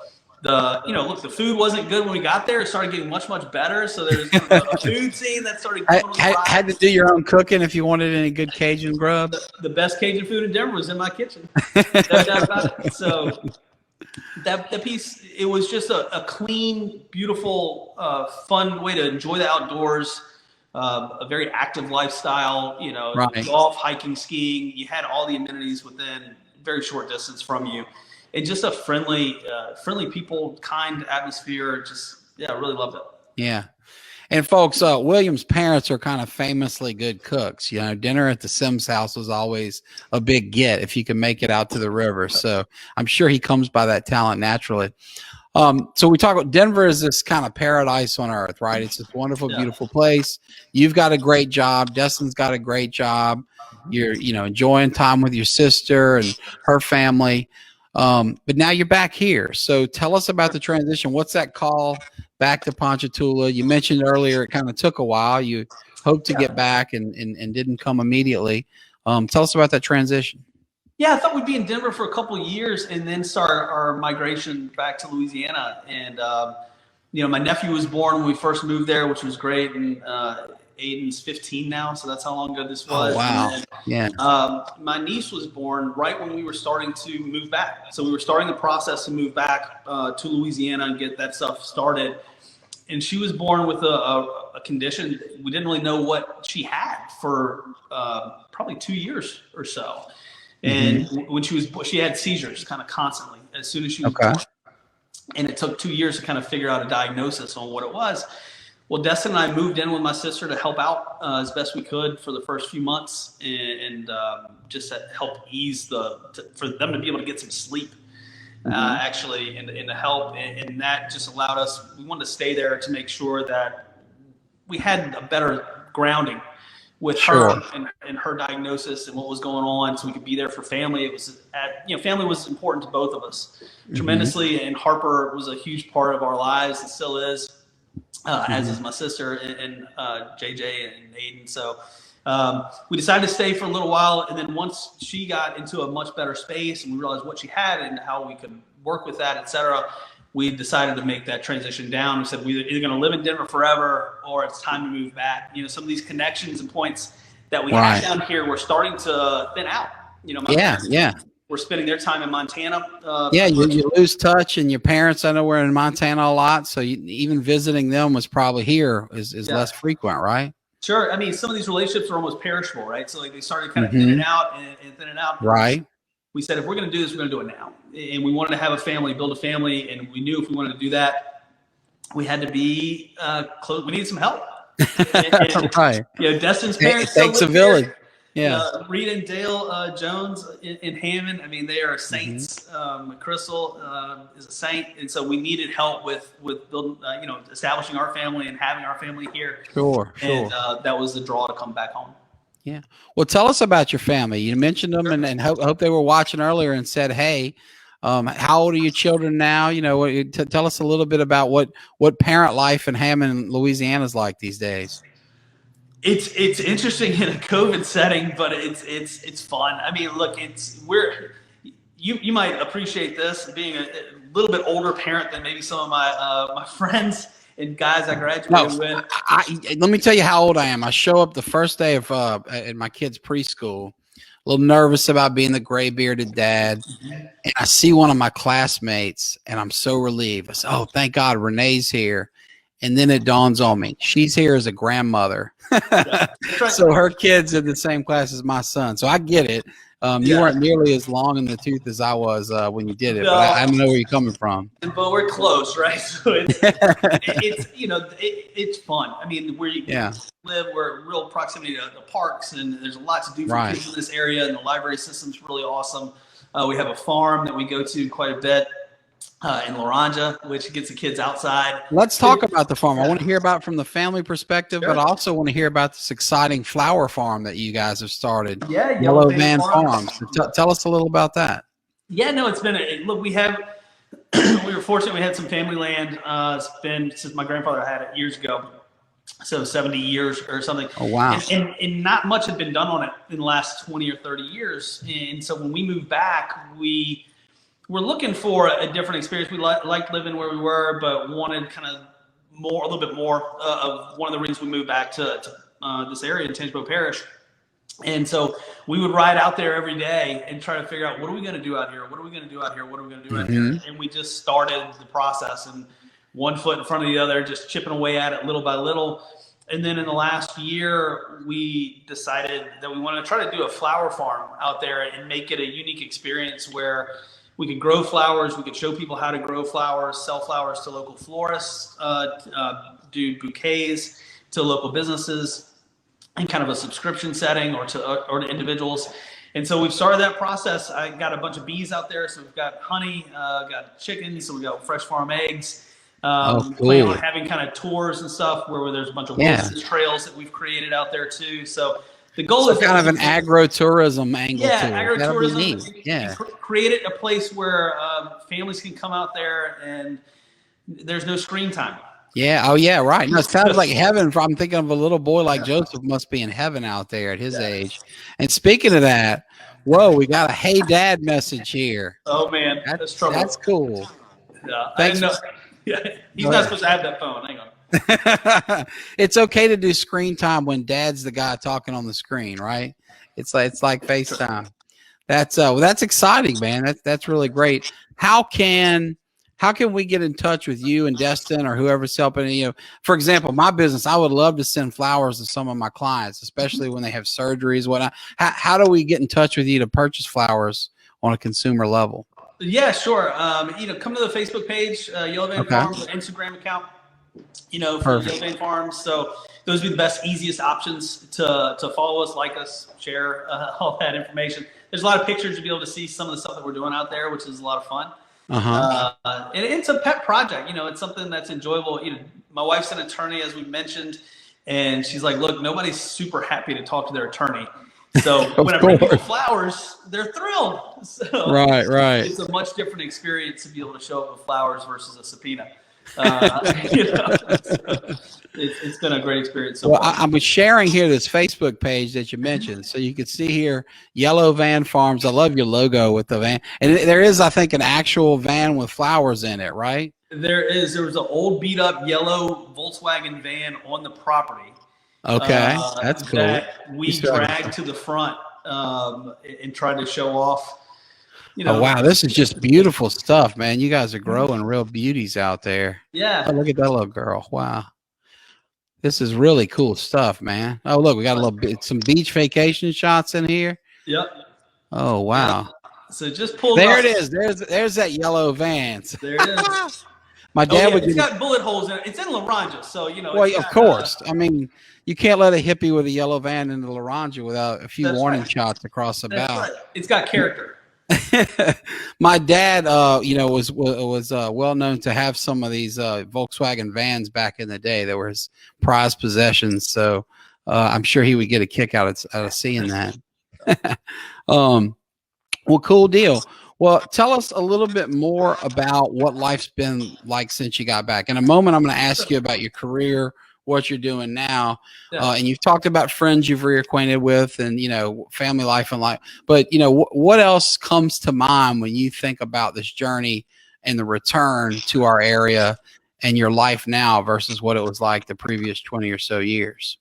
the food wasn't good when we got there. It started getting much, much better. So there's a food scene that started going on the rise. Had to do your own cooking if you wanted any good Cajun grub. The best Cajun food in Denver was in my kitchen. No doubt about it. So that piece, it was just a clean, beautiful, fun way to enjoy the outdoors. A very active lifestyle, golf, hiking, skiing. You had all the amenities within very short distance from you. And just a friendly people, kind atmosphere. I really loved it. Yeah. And folks, William's parents are kind of famously good cooks. Dinner at the Sims house was always a big get if you can make it out to the river. So I'm sure he comes by that talent naturally. So we talk about Denver is this kind of paradise on earth, right? It's this wonderful, beautiful place. You've got a great job. Destin's got a great job. You're, enjoying time with your sister and her family. But now you're back here. So tell us about the transition. What's that call back to Ponchatoula? You mentioned earlier it kind of took a while. You hoped to get back and didn't come immediately. Tell us about that transition. Yeah, I thought we'd be in Denver for a couple of years and then start our migration back to Louisiana. And, my nephew was born when we first moved there, which was great. And Aiden's 15 now, so that's how long ago this was. Oh, wow. And then, yeah. My niece was born right when we were starting to move back. So we were starting the process to move back to Louisiana and get that stuff started. And she was born with a condition. We didn't really know what she had for probably 2 years or so. And when she had seizures kind of constantly as soon as she was born. And it took 2 years to kind of figure out a diagnosis on what it was. Well, Destin and I moved in with my sister to help out as best we could for the first few months and just to help ease for them to be able to get some sleep. actually, and to help. And that just allowed us, we wanted to stay there to make sure that we had a better grounding with her and her diagnosis and what was going on, so we could be there for family. It was family was important to both of us tremendously, and Harper was a huge part of our lives and still is, as is my sister and JJ and Aiden. So we decided to stay for a little while, and then once she got into a much better space and we realized what she had and how we could work with that, etc., we decided to make that transition down. We said we're either going to live in Denver forever or it's time to move back. Some of these connections and points that we have down here, we're starting to thin out. We're spending their time in Montana. You lose touch, and your parents, I know, were in Montana a lot, so even visiting them was probably here is less frequent, right? Sure. I mean, some of these relationships are almost perishable, right? So they started kind of thinning out and thinning out. Right. We said, if we're going to do this, we're going to do it now. And we wanted to have a family, build a family. And we knew if we wanted to do that, we had to be close. We needed some help. Right. Destin's parents. It takes a village. Yeah. Reed and Dale Jones in Hammond. I mean, they are saints. Crystal is a saint. And so we needed help with building, establishing our family and having our family here. Sure. And that was the draw to come back home. Yeah. Well, tell us about your family. You mentioned them, and hope they were watching earlier and said, "Hey, how old are your children now?" Tell us a little bit about what parent life in Hammond, Louisiana is like these days. It's interesting in a COVID setting, but it's fun. I mean, look, you might appreciate this, being a little bit older parent than maybe some of my friends and guys I graduated with. Let me tell you how old I am. I show up the first day of at my kid's preschool, a little nervous about being the gray bearded dad, and I see one of my classmates, and I'm so relieved. I say, "Oh, thank God, Renee's here." And then it dawns on me, she's here as a grandmother. So her kid's in the same class as my son. So I get it. You weren't nearly as long in the tooth as I was when you did it, but I know where you're coming from. But we're close, right? So it's fun. I mean, where you live, we're in real proximity to the parks, and there's a lot to do for kids in this area, and the library system's really awesome. We have a farm that we go to quite a bit in Laranja, which gets the kids outside. Let's talk about the farm. I want to hear about it from the family perspective, but I also want to hear about this exciting flower farm that you guys have started. Yeah, Yellow Van Farms. So tell us a little about that. Yeah, no, it's been look. We were fortunate. We had some family land. It's been since my grandfather had it years ago, so 70 years or something. Oh wow! And not much had been done on it in the last 20 or 30 years. And so when we moved back, we're looking for a different experience. We liked living where we were, but wanted kind of a little bit more of one of the reasons we moved back to this area in Tangipahoa Parish. And so we would ride out there every day and try to figure out, what are we going to do out here? What are we going to do out here? What are we going to do out here? And we just started the process, and one foot in front of the other, just chipping away at it little by little. And then in the last year, we decided that we wanted to try to do a flower farm out there and make it a unique experience where we could grow flowers. We could show people how to grow flowers, sell flowers to local florists, do bouquets to local businesses in kind of a subscription setting or to individuals. And so we've started that process. I got a bunch of bees out there. So we've got honey, got chickens. So we got fresh farm eggs. Cool. Plan on having kind of tours and stuff where there's a bunch of wilderness trails that we've created out there too. So the goal is kind of an agro-tourism angle. Yeah, too. Agro-tourism. Yeah. Create a place where families can come out there and there's no screen time. Yeah. Oh, yeah. Right. No, it sounds like heaven. I'm thinking of a little boy like Joseph must be in heaven out there at his age. And speaking of that, whoa, we got a "Hey Dad" message here. Oh man, that's trouble. That's cool. Yeah, thanks. Yeah, he's not supposed to have that phone. Hang on. It's okay to do screen time when Dad's the guy talking on the screen, right? It's like FaceTime. That's exciting, man. That's really great. How can we get in touch with you and Destin or whoever's helping? For example, my business, I would love to send flowers to some of my clients, especially when they have surgeries, whatnot. How do we get in touch with you to purchase flowers on a consumer level? Yeah, sure. Come to the Facebook page, Yellow Van Farms, Instagram account, for Yellow Van Farms. So those would be the best, easiest options to follow us, like us, share all that information. There's a lot of pictures to be able to see some of the stuff that we're doing out there, which is a lot of fun. Uh-huh. And it's a pet project. It's something that's enjoyable. My wife's an attorney, as we mentioned, and she's like, look, nobody's super happy to talk to their attorney. So Of when I bring people course. flowers, they're thrilled. So Right, right. it's a much different experience to be able to show up with flowers versus a subpoena. It's been a great experience so Well, far. I'm sharing here this Facebook page that you mentioned, so you can see here Yellow Van Farms. I love your logo with the van, and there is, I think, an actual van with flowers in it, right? There was an old beat up yellow Volkswagen van on the property. Okay, that's cool. That we dragged to the front and tried to show off. Oh wow, this is just beautiful stuff, man. You guys are growing real beauties out there. Yeah. Oh, look at that little girl. Wow. This is really cool stuff, man. Oh, look, we got a little bit, some beach vacation shots in here. Yep. Oh, wow. Yep. So just pull. There it is. There's that yellow van. There it is. My dad would. It's got bullet holes in it. It's in Laranja, so Well, of course. I mean, you can't let a hippie with a yellow van into Laranja without a few warning shots across the bow. Right. It's got character. My dad, was well known to have some of these Volkswagen vans back in the day. That were his prized possessions. So I'm sure he would get a kick out of seeing that. Well, cool deal. Well, tell us a little bit more about what life's been like since you got back. In a moment, I'm going to ask you about your career, what you're doing now. Yeah. And you've talked about friends you've reacquainted with and, family life and life. But, what else comes to mind when you think about this journey and the return to our area and your life now versus what it was like the previous 20 or so years?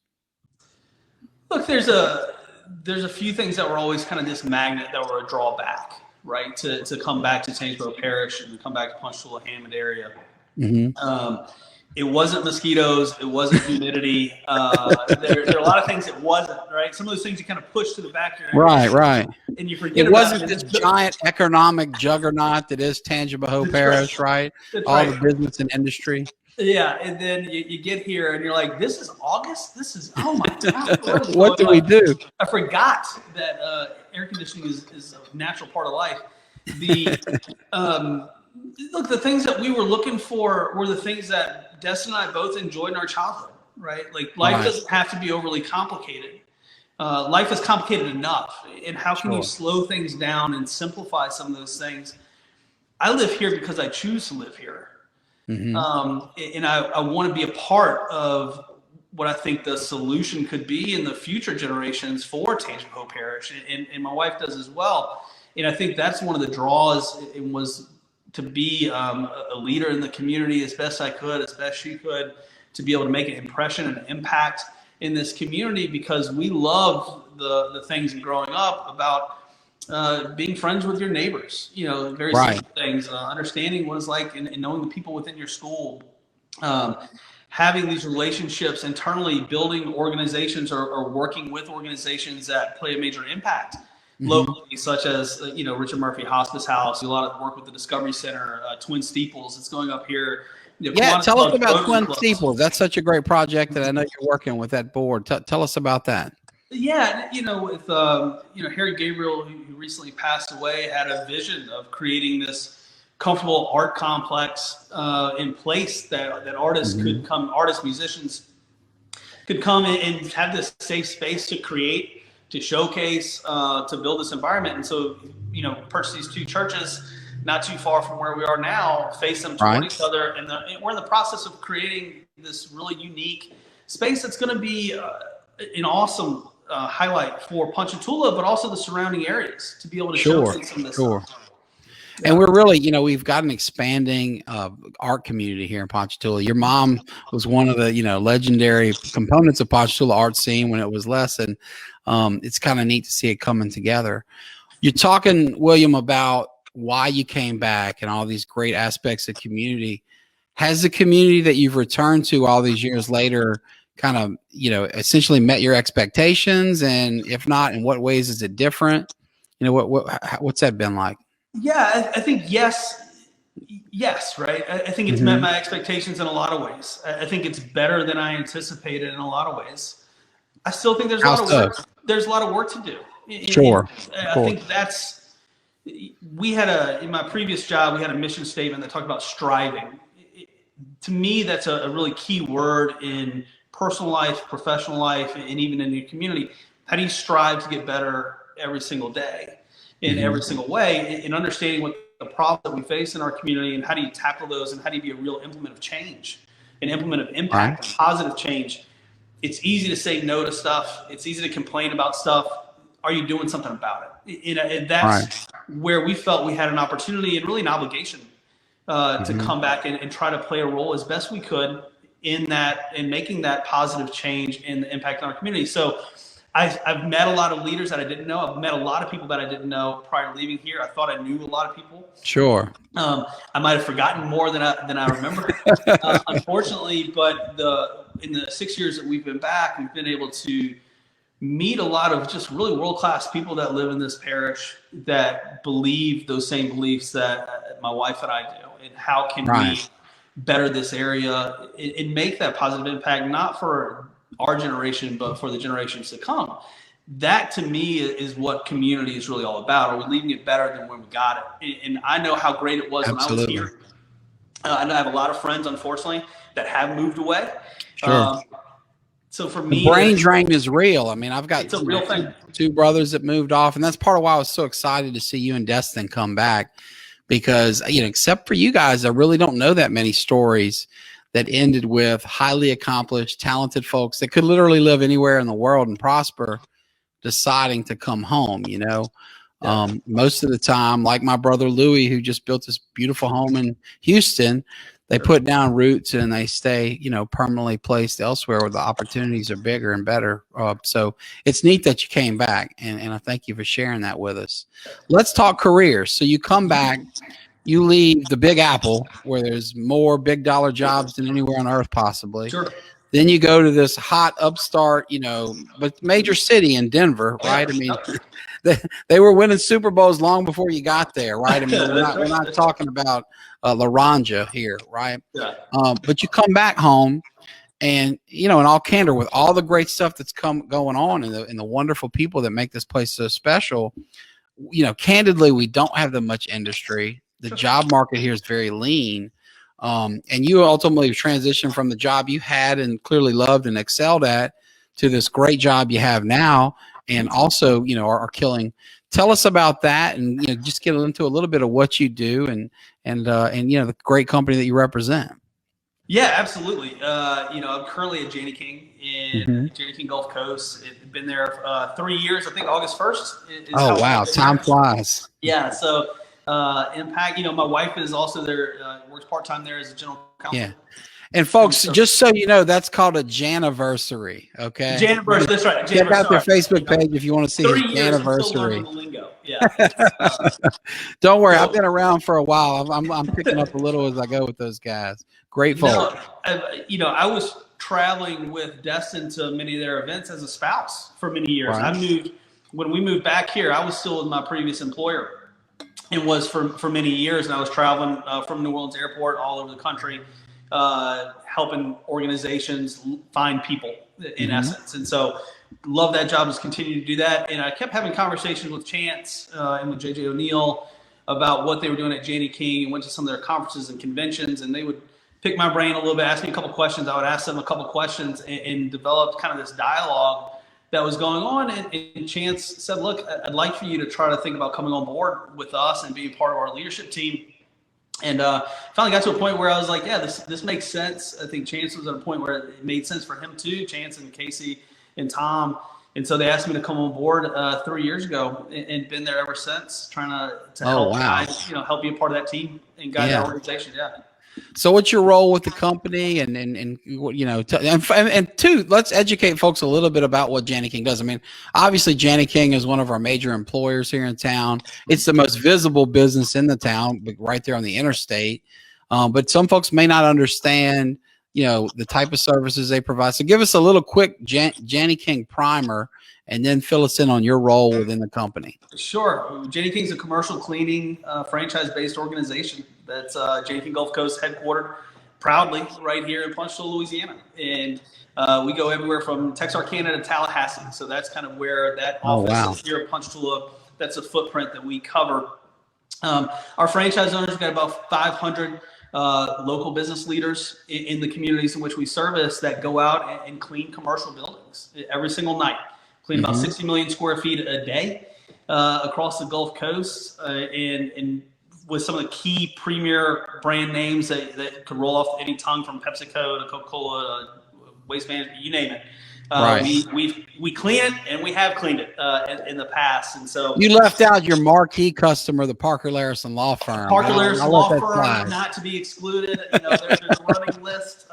Look, there's a few things that were always kind of this magnet that were a drawback, right? To come back to Tangipahoa Parish and come back to Ponchatoula, Hammond area. Mm-hmm. It wasn't mosquitoes. It wasn't humidity. There are a lot of things it wasn't, right? Some of those things you kind of push to the back. Right. And you forget it wasn't this giant economic juggernaut that is Tangipahoa Parish, right? All the business and industry. Yeah, and then you get here and you're like, this is August? This is, oh my God. What do we do? I forgot that air conditioning is a natural part of life. Look, the things that we were looking for were the things that Des and I both enjoyed in our childhood, right? Like life doesn't have to be overly complicated. Life is complicated enough. And how can you slow things down and simplify some of those things? I live here because I choose to live here. Mm-hmm. And I want to be a part of what I think the solution could be in the future generations for Tangipahoa Parish. And my wife does as well. And I think that's one of the draws. It was to be a leader in the community as best I could, as best she could, to be able to make an impression and an impact in this community, because we love the things growing up about being friends with your neighbors, very simple things, understanding what it's like and knowing the people within your school, having these relationships internally, building organizations or working with organizations that play a major impact locally, such as, Richard Murphy Hospice House, a lot of work with the Discovery Center, Twin Steeples. It's going up here. Tell us about Twin Steeples. That's such a great project that I know you're working with that board. Tell us about that. Yeah, with Harry Gabriel, who recently passed away, had a vision of creating this comfortable art complex in place that artists could come, musicians could come and have this safe space to create, to showcase, to build this environment. And so, purchased these two churches not too far from where we are now, face them toward each other, and we're in the process of creating this really unique space that's going to be an awesome highlight for Ponchatoula, but also the surrounding areas, to be able to showcase some of this stuff. And we're really, we've got an expanding art community here in Ponchatoula. Your mom was one of the, legendary components of Ponchatoula art scene when it was less, and it's kind of neat to see it coming together. You're talking, William, about why you came back and all these great aspects of community. Has the community that you've returned to all these years later kind of, essentially met your expectations? And if not, in what ways is it different? What's that been like? Yeah, I think yes, right? I think it's met my expectations in a lot of ways. I think it's better than I anticipated in a lot of ways. I still think there's a lot of work. There's a lot of work to do. Sure. I think that's, we had in my previous job, we had a mission statement that talked about striving. To me, that's a really key word in personal life, professional life, and even in your community. How do you strive to get better every single day in every single way, and understanding what the problems that we face in our community, and how do you tackle those, and how do you be a real implement of change, an implement of impact, and positive change. It's easy to say no to stuff. It's easy to complain about stuff. Are you doing something about it? And that's where we felt we had an opportunity and really an obligation to come back and try to play a role as best we could in that, in making that positive change and the impact on our community. So I've met a lot of leaders that I didn't know. I've met a lot of people that I didn't know prior to leaving here. I thought I knew a lot of people. Sure. I might have forgotten more than I remember, unfortunately. But in the 6 years that we've been back, we've been able to meet a lot of just really world-class people that live in this parish that believe those same beliefs that my wife and I do. And how can we better this area and make that positive impact, not for our generation, but for the generations to come? That to me is what community is really all about. Are we leaving it better than when we got it? And I know how great it was when I was here. I have a lot of friends, unfortunately, that have moved away. Sure. So for me, the brain drain is real. I mean, I've got it's a real thing. Two brothers that moved off, and that's part of why I was so excited to see you and Destin come back, because, you know, except for you guys, I really don't know that many stories that ended with highly accomplished, talented folks that could literally live anywhere in the world and prosper, deciding to come home. You know, most of the time, like my brother Louis, who just built this beautiful home in Houston, they put down roots and they stay, you know, permanently placed elsewhere where the opportunities are bigger and better. So it's neat that you came back, and I thank you for sharing that with us. Let's talk careers. So you come back, you leave the Big Apple, where there's more big dollar jobs than anywhere on earth possibly. Sure. Then you go to this hot upstart, you know, but major city in Denver, right? I mean, they were winning Super Bowls long before you got there, right? I mean, we're not talking about Laranja here, right? Yeah. But you come back home, and, you know, in all candor, with all the great stuff that's going on, and the wonderful people that make this place so special, you know, candidly, we don't have that much industry. The job market here is very lean. And you ultimately transitioned from the job you had and clearly loved and excelled at to this great job you have now, and also, you know, are killing. Tell us about that, and, you know, just get into a little bit of what you do and you know, the great company that you represent. Yeah, absolutely. You know, I'm currently at Janney King in Janney King Gulf Coast. I've been there 3 years. I think August 1st. Oh wow, time flies. Yeah. So impact. You know, my wife is also there. Works part-time there as a general counsel. Yeah. And folks, just so you know, that's called a Janiversary. Okay. Janiversary. That's right. Check out their Facebook page if you want to see his Janiversary. Yeah. Don't worry, I've been around for a while. I'm picking up a little as I go with those guys. Great folk. You know, I was traveling with Destin to many of their events as a spouse for many years. Right. When we moved back here, I was still with my previous employer, and was for many years. And I was traveling from New Orleans Airport all over the country, helping organizations find people in essence. And so love that job, is continuing to do that. And I kept having conversations with Chance and with JJ O'Neill about what they were doing at Janney King, and went to some of their conferences and conventions, and they would pick my brain a little bit, ask me a couple questions. I would ask them a couple questions, and developed kind of this dialogue that was going on. And Chance said, look, I'd like for you to try to think about coming on board with us and being part of our leadership team. And finally got to a point where I was like, yeah, this makes sense. I think Chance was at a point where it made sense for him too, Chance and Casey and Tom. And so they asked me to come on board 3 years ago, and been there ever since, trying to help guide, you know, help be a part of that team and guide that organization. Yeah. So what's your role with the company, and you know, and two, let's educate folks a little bit about what Janney King does. I mean, obviously Janney King is one of our major employers here in town. It's the most visible business in the town, right there on the interstate. But some folks may not understand, you know, the type of services they provide. So give us a little quick Janney King primer, and then fill us in on your role within the company. Sure. Janney King's a commercial cleaning franchise-based organization that's Janney King Gulf Coast headquartered proudly right here in Ponchatoula, Louisiana. And we go everywhere from Texarkana to Tallahassee. So that's kind of where that office is here in Ponchatoula. That's a footprint that we cover. Our franchise owners have got about 500 local business leaders in the communities in which we service that go out and clean commercial buildings every single night. Clean about 60 million square feet a day across the Gulf Coast, and with some of the key premier brand names that could roll off any tongue, from PepsiCo to Coca-Cola, Waste Management, you name it. Right. We clean it, and we have cleaned it in the past. And so you left out your marquee customer, the Parker Layrisson law firm. Parker Layrisson law firm, not to be excluded. There's a running list.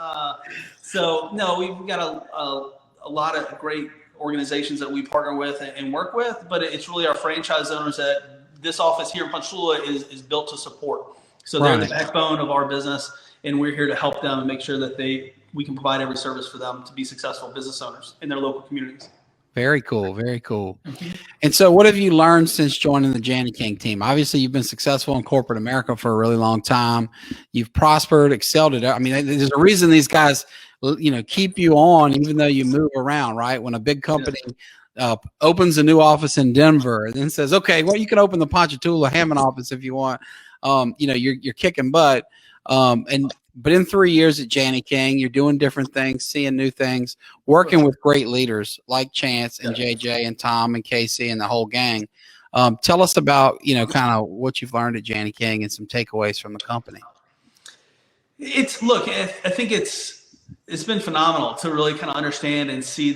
So no, we've got a lot of great organizations that we partner with and work with, but it's really our franchise owners that this office here in Ponchatoula is built to support. So they're the backbone of our business, and we're here to help them and make sure that we can provide every service for them to be successful business owners in their local communities. Very cool. Very cool. And so what have you learned since joining the Janney King team? Obviously, you've been successful in corporate America for a really long time. You've prospered, excelled at it. I mean, there's a reason these guys, keep you on even though you move around, right? When a big company opens a new office in Denver and then says, okay, well, you can open the Ponchatoula Hammond office if you want. You're kicking butt. But in 3 years at Janney King, you're doing different things, seeing new things, working with great leaders like Chance and JJ and Tom and Casey and the whole gang. Tell us about, kind of what you've learned at Janney King and some takeaways from the company. I think it's been phenomenal to really kind of understand and see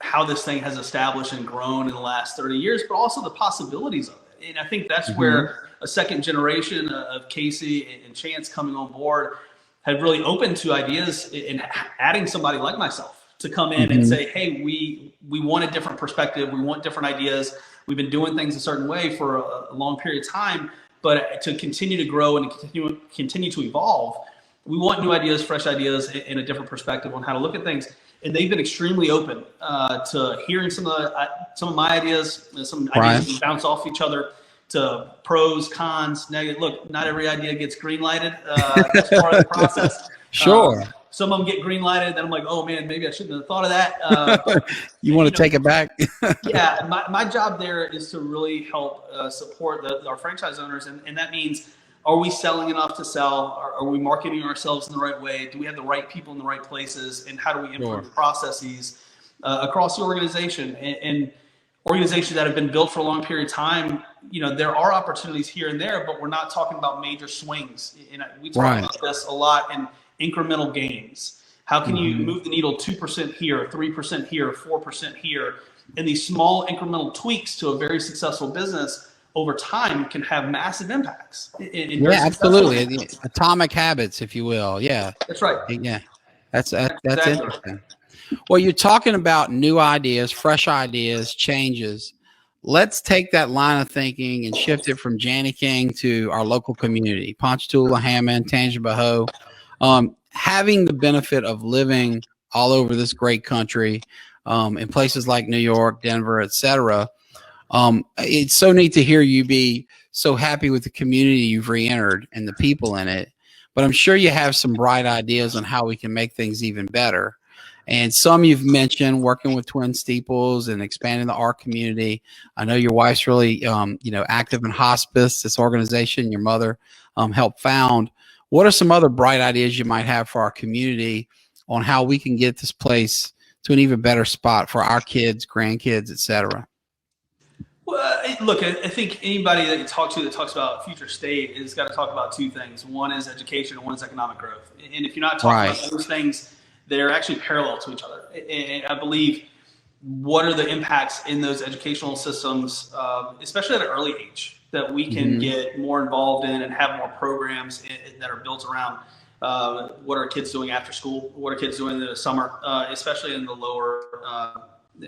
how this thing has established and grown in the last 30 years, but also the possibilities of it. And I think that's where a second generation of Casey and Chance coming on board had really opened to ideas, and adding somebody like myself to come in and say, hey, we want a different perspective. We want different ideas. We've been doing things a certain way for a long period of time, but to continue to grow and continue to evolve, we want new ideas, fresh ideas, and a different perspective on how to look at things. And they've been extremely open to hearing some of my ideas, some ideas that bounce off each other, to pros, cons, negative. Look, not every idea gets green lighted. That's part of the process. Sure. Some of them get green lighted. Then I'm like, oh man, maybe I shouldn't have thought of that. You want to take it back? Yeah. My job there is to really help support our franchise owners. And that means, are we selling enough to sell? Are we marketing ourselves in the right way? Do we have the right people in the right places? And how do we improve processes across the organization? And organizations that have been built for a long period of time, there are opportunities here and there, but we're not talking about major swings. And we talk about this a lot in incremental gains. How can you move the needle 2% here, 3% here, 4% here? And these small incremental tweaks to a very successful business over time can have massive impacts. Absolutely. Atomic habits, if you will. Yeah. That's right. Yeah. That's interesting. Well, you're talking about new ideas, fresh ideas, changes. Let's take that line of thinking and shift it from Janney King to our local community, Ponchatoula, Hammond, Tangipahoa. Having the benefit of living all over this great country, in places like New York, Denver, etc. It's so neat to hear you be so happy with the community you've re-entered and the people in it. But I'm sure you have some bright ideas on how we can make things even better. And some you've mentioned, working with Twin Steeples and expanding the art community. I know your wife's really, active in hospice, this organization your mother helped found. What are some other bright ideas you might have for our community on how we can get this place to an even better spot for our kids, grandkids, et cetera? Well, look, I think anybody that you talk to that talks about future state has got to talk about two things. One is education and one is economic growth. And if you're not talking about those things, they're actually parallel to each other. And I believe, what are the impacts in those educational systems, especially at an early age, that we can get more involved in and have more programs that are built around what are kids doing after school, what are kids doing in the summer, especially in the lower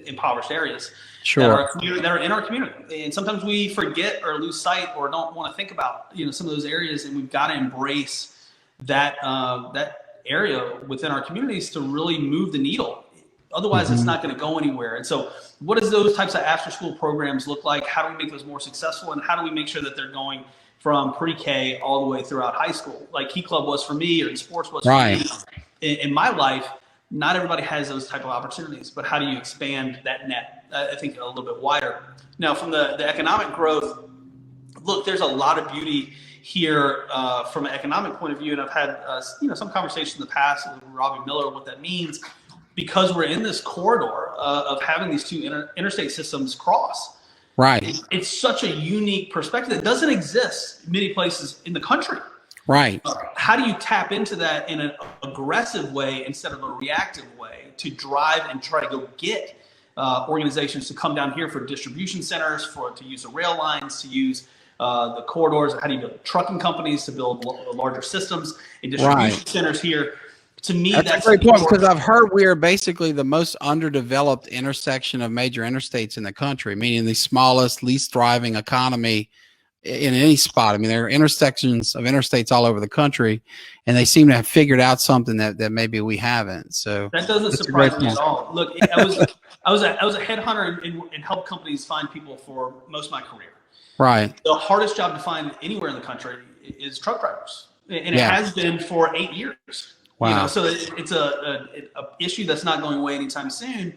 impoverished areas that are in our community. And sometimes we forget or lose sight or don't want to think about some of those areas, and we've got to embrace that area within our communities to really move the needle. Otherwise, it's not going to go anywhere. And so what does those types of after-school programs look like? How do we make those more successful? And how do we make sure that they're going from pre-K all the way throughout high school, like Key Club was for me, or sports was for me? In my life, not everybody has those type of opportunities, but how do you expand that net, I think, a little bit wider? Now, from the economic growth, look, there's a lot of beauty here from an economic point of view. And I've had some conversations in the past with Robbie Miller, what that means, because we're in this corridor of having these two interstate systems cross. Right. It's such a unique perspective that doesn't exist in many places in the country. Right. How do you tap into that in an aggressive way instead of a reactive way to drive and try to go get organizations to come down here for distribution centers, to use the rail lines, to use the corridors? How do you build trucking companies to build larger systems and distribution centers here? To me, that's a great point, because I've heard we are basically the most underdeveloped intersection of major interstates in the country, meaning the smallest, least thriving economy in any spot. I mean, there are intersections of interstates all over the country, and they seem to have figured out something that maybe we haven't. So that doesn't surprise me at all. Look, I was a headhunter and helped companies find people for most of my career. Right. The hardest job to find anywhere in the country is truck drivers, and it has been for 8 years. Wow. So it's a issue that's not going away anytime soon.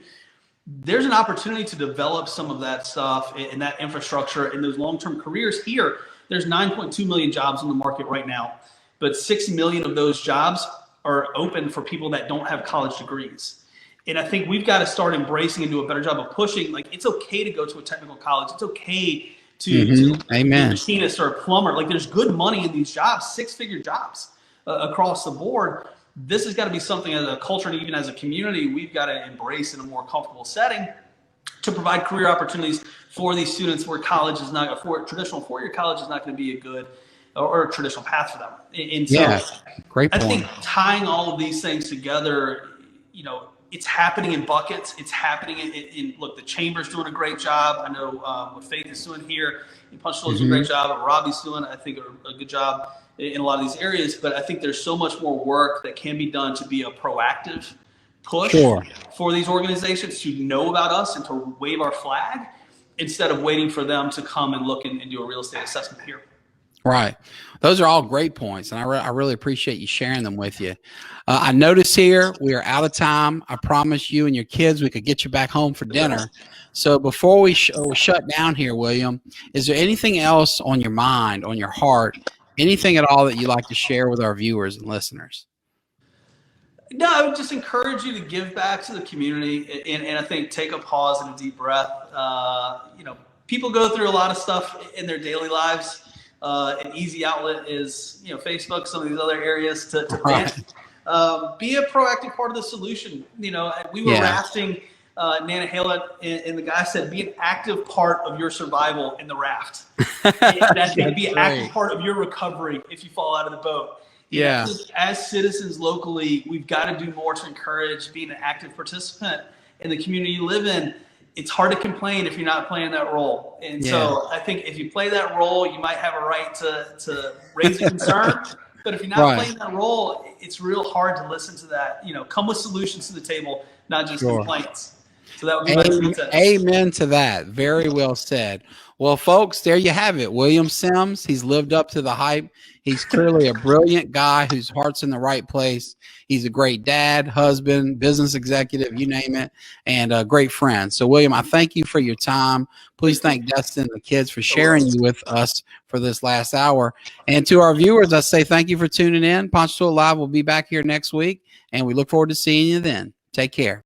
There's an opportunity to develop some of that stuff and that infrastructure and those long-term careers here. There's 9.2 million jobs in the market right now, but 6 million of those jobs are open for people that don't have college degrees. And I think we've got to start embracing and do a better job of pushing. Like, it's okay to go to a technical college. It's okay to be a machinist or a plumber. Like, there's good money in these jobs, 6-figure jobs across the board. This has got to be something as a culture and even as a community we've got to embrace in a more comfortable setting to provide career opportunities for these students where college is not a traditional four-year college is not going to be a good or a traditional path for them. And so great point. I think tying all of these things together, it's happening in buckets. It's happening in look, the Chamber's doing a great job. I know what Faith is doing here. Ponchatoula's doing a great job. What Robbie's doing, I think, a good job in a lot of these areas. But I think there's so much more work that can be done to be a proactive push for these organizations to know about us and to wave our flag instead of waiting for them to come and look and do a real estate assessment here. Right. Those are all great points, and I really appreciate you sharing them with you. I notice here we are out of time. I promise you and your kids we could get you back home for dinner. So before we shut down here, William, is there anything else on your mind, on your heart, anything at all that you'd like to share with our viewers and listeners? No, I would just encourage you to give back to the community, and I think take a pause and a deep breath. People go through a lot of stuff in their daily lives. An easy outlet is, Facebook, some of these other areas to vent. Be a proactive part of the solution. We were rafting Nantahala, and the guy said, be an active part of your survival in the raft. Be an active part of your recovery if you fall out of the boat. As citizens locally, we've got to do more to encourage being an active participant in the community you live in. It's hard to complain if you're not playing that role. And so I think if you play that role, you might have a right to raise a concern. But if you're not playing that role, it's real hard to listen to that. Come with solutions to the table, not just complaints. So that would be my 2 cents. Amen to that. Very well said. Well, folks, there you have it. William Sims, he's lived up to the hype. He's clearly a brilliant guy whose heart's in the right place. He's a great dad, husband, business executive, you name it, and a great friend. So, William, I thank you for your time. Please thank Dustin and the kids for sharing you with us for this last hour. And to our viewers, I say thank you for tuning in. Ponchatoula Live will be back here next week, and we look forward to seeing you then. Take care.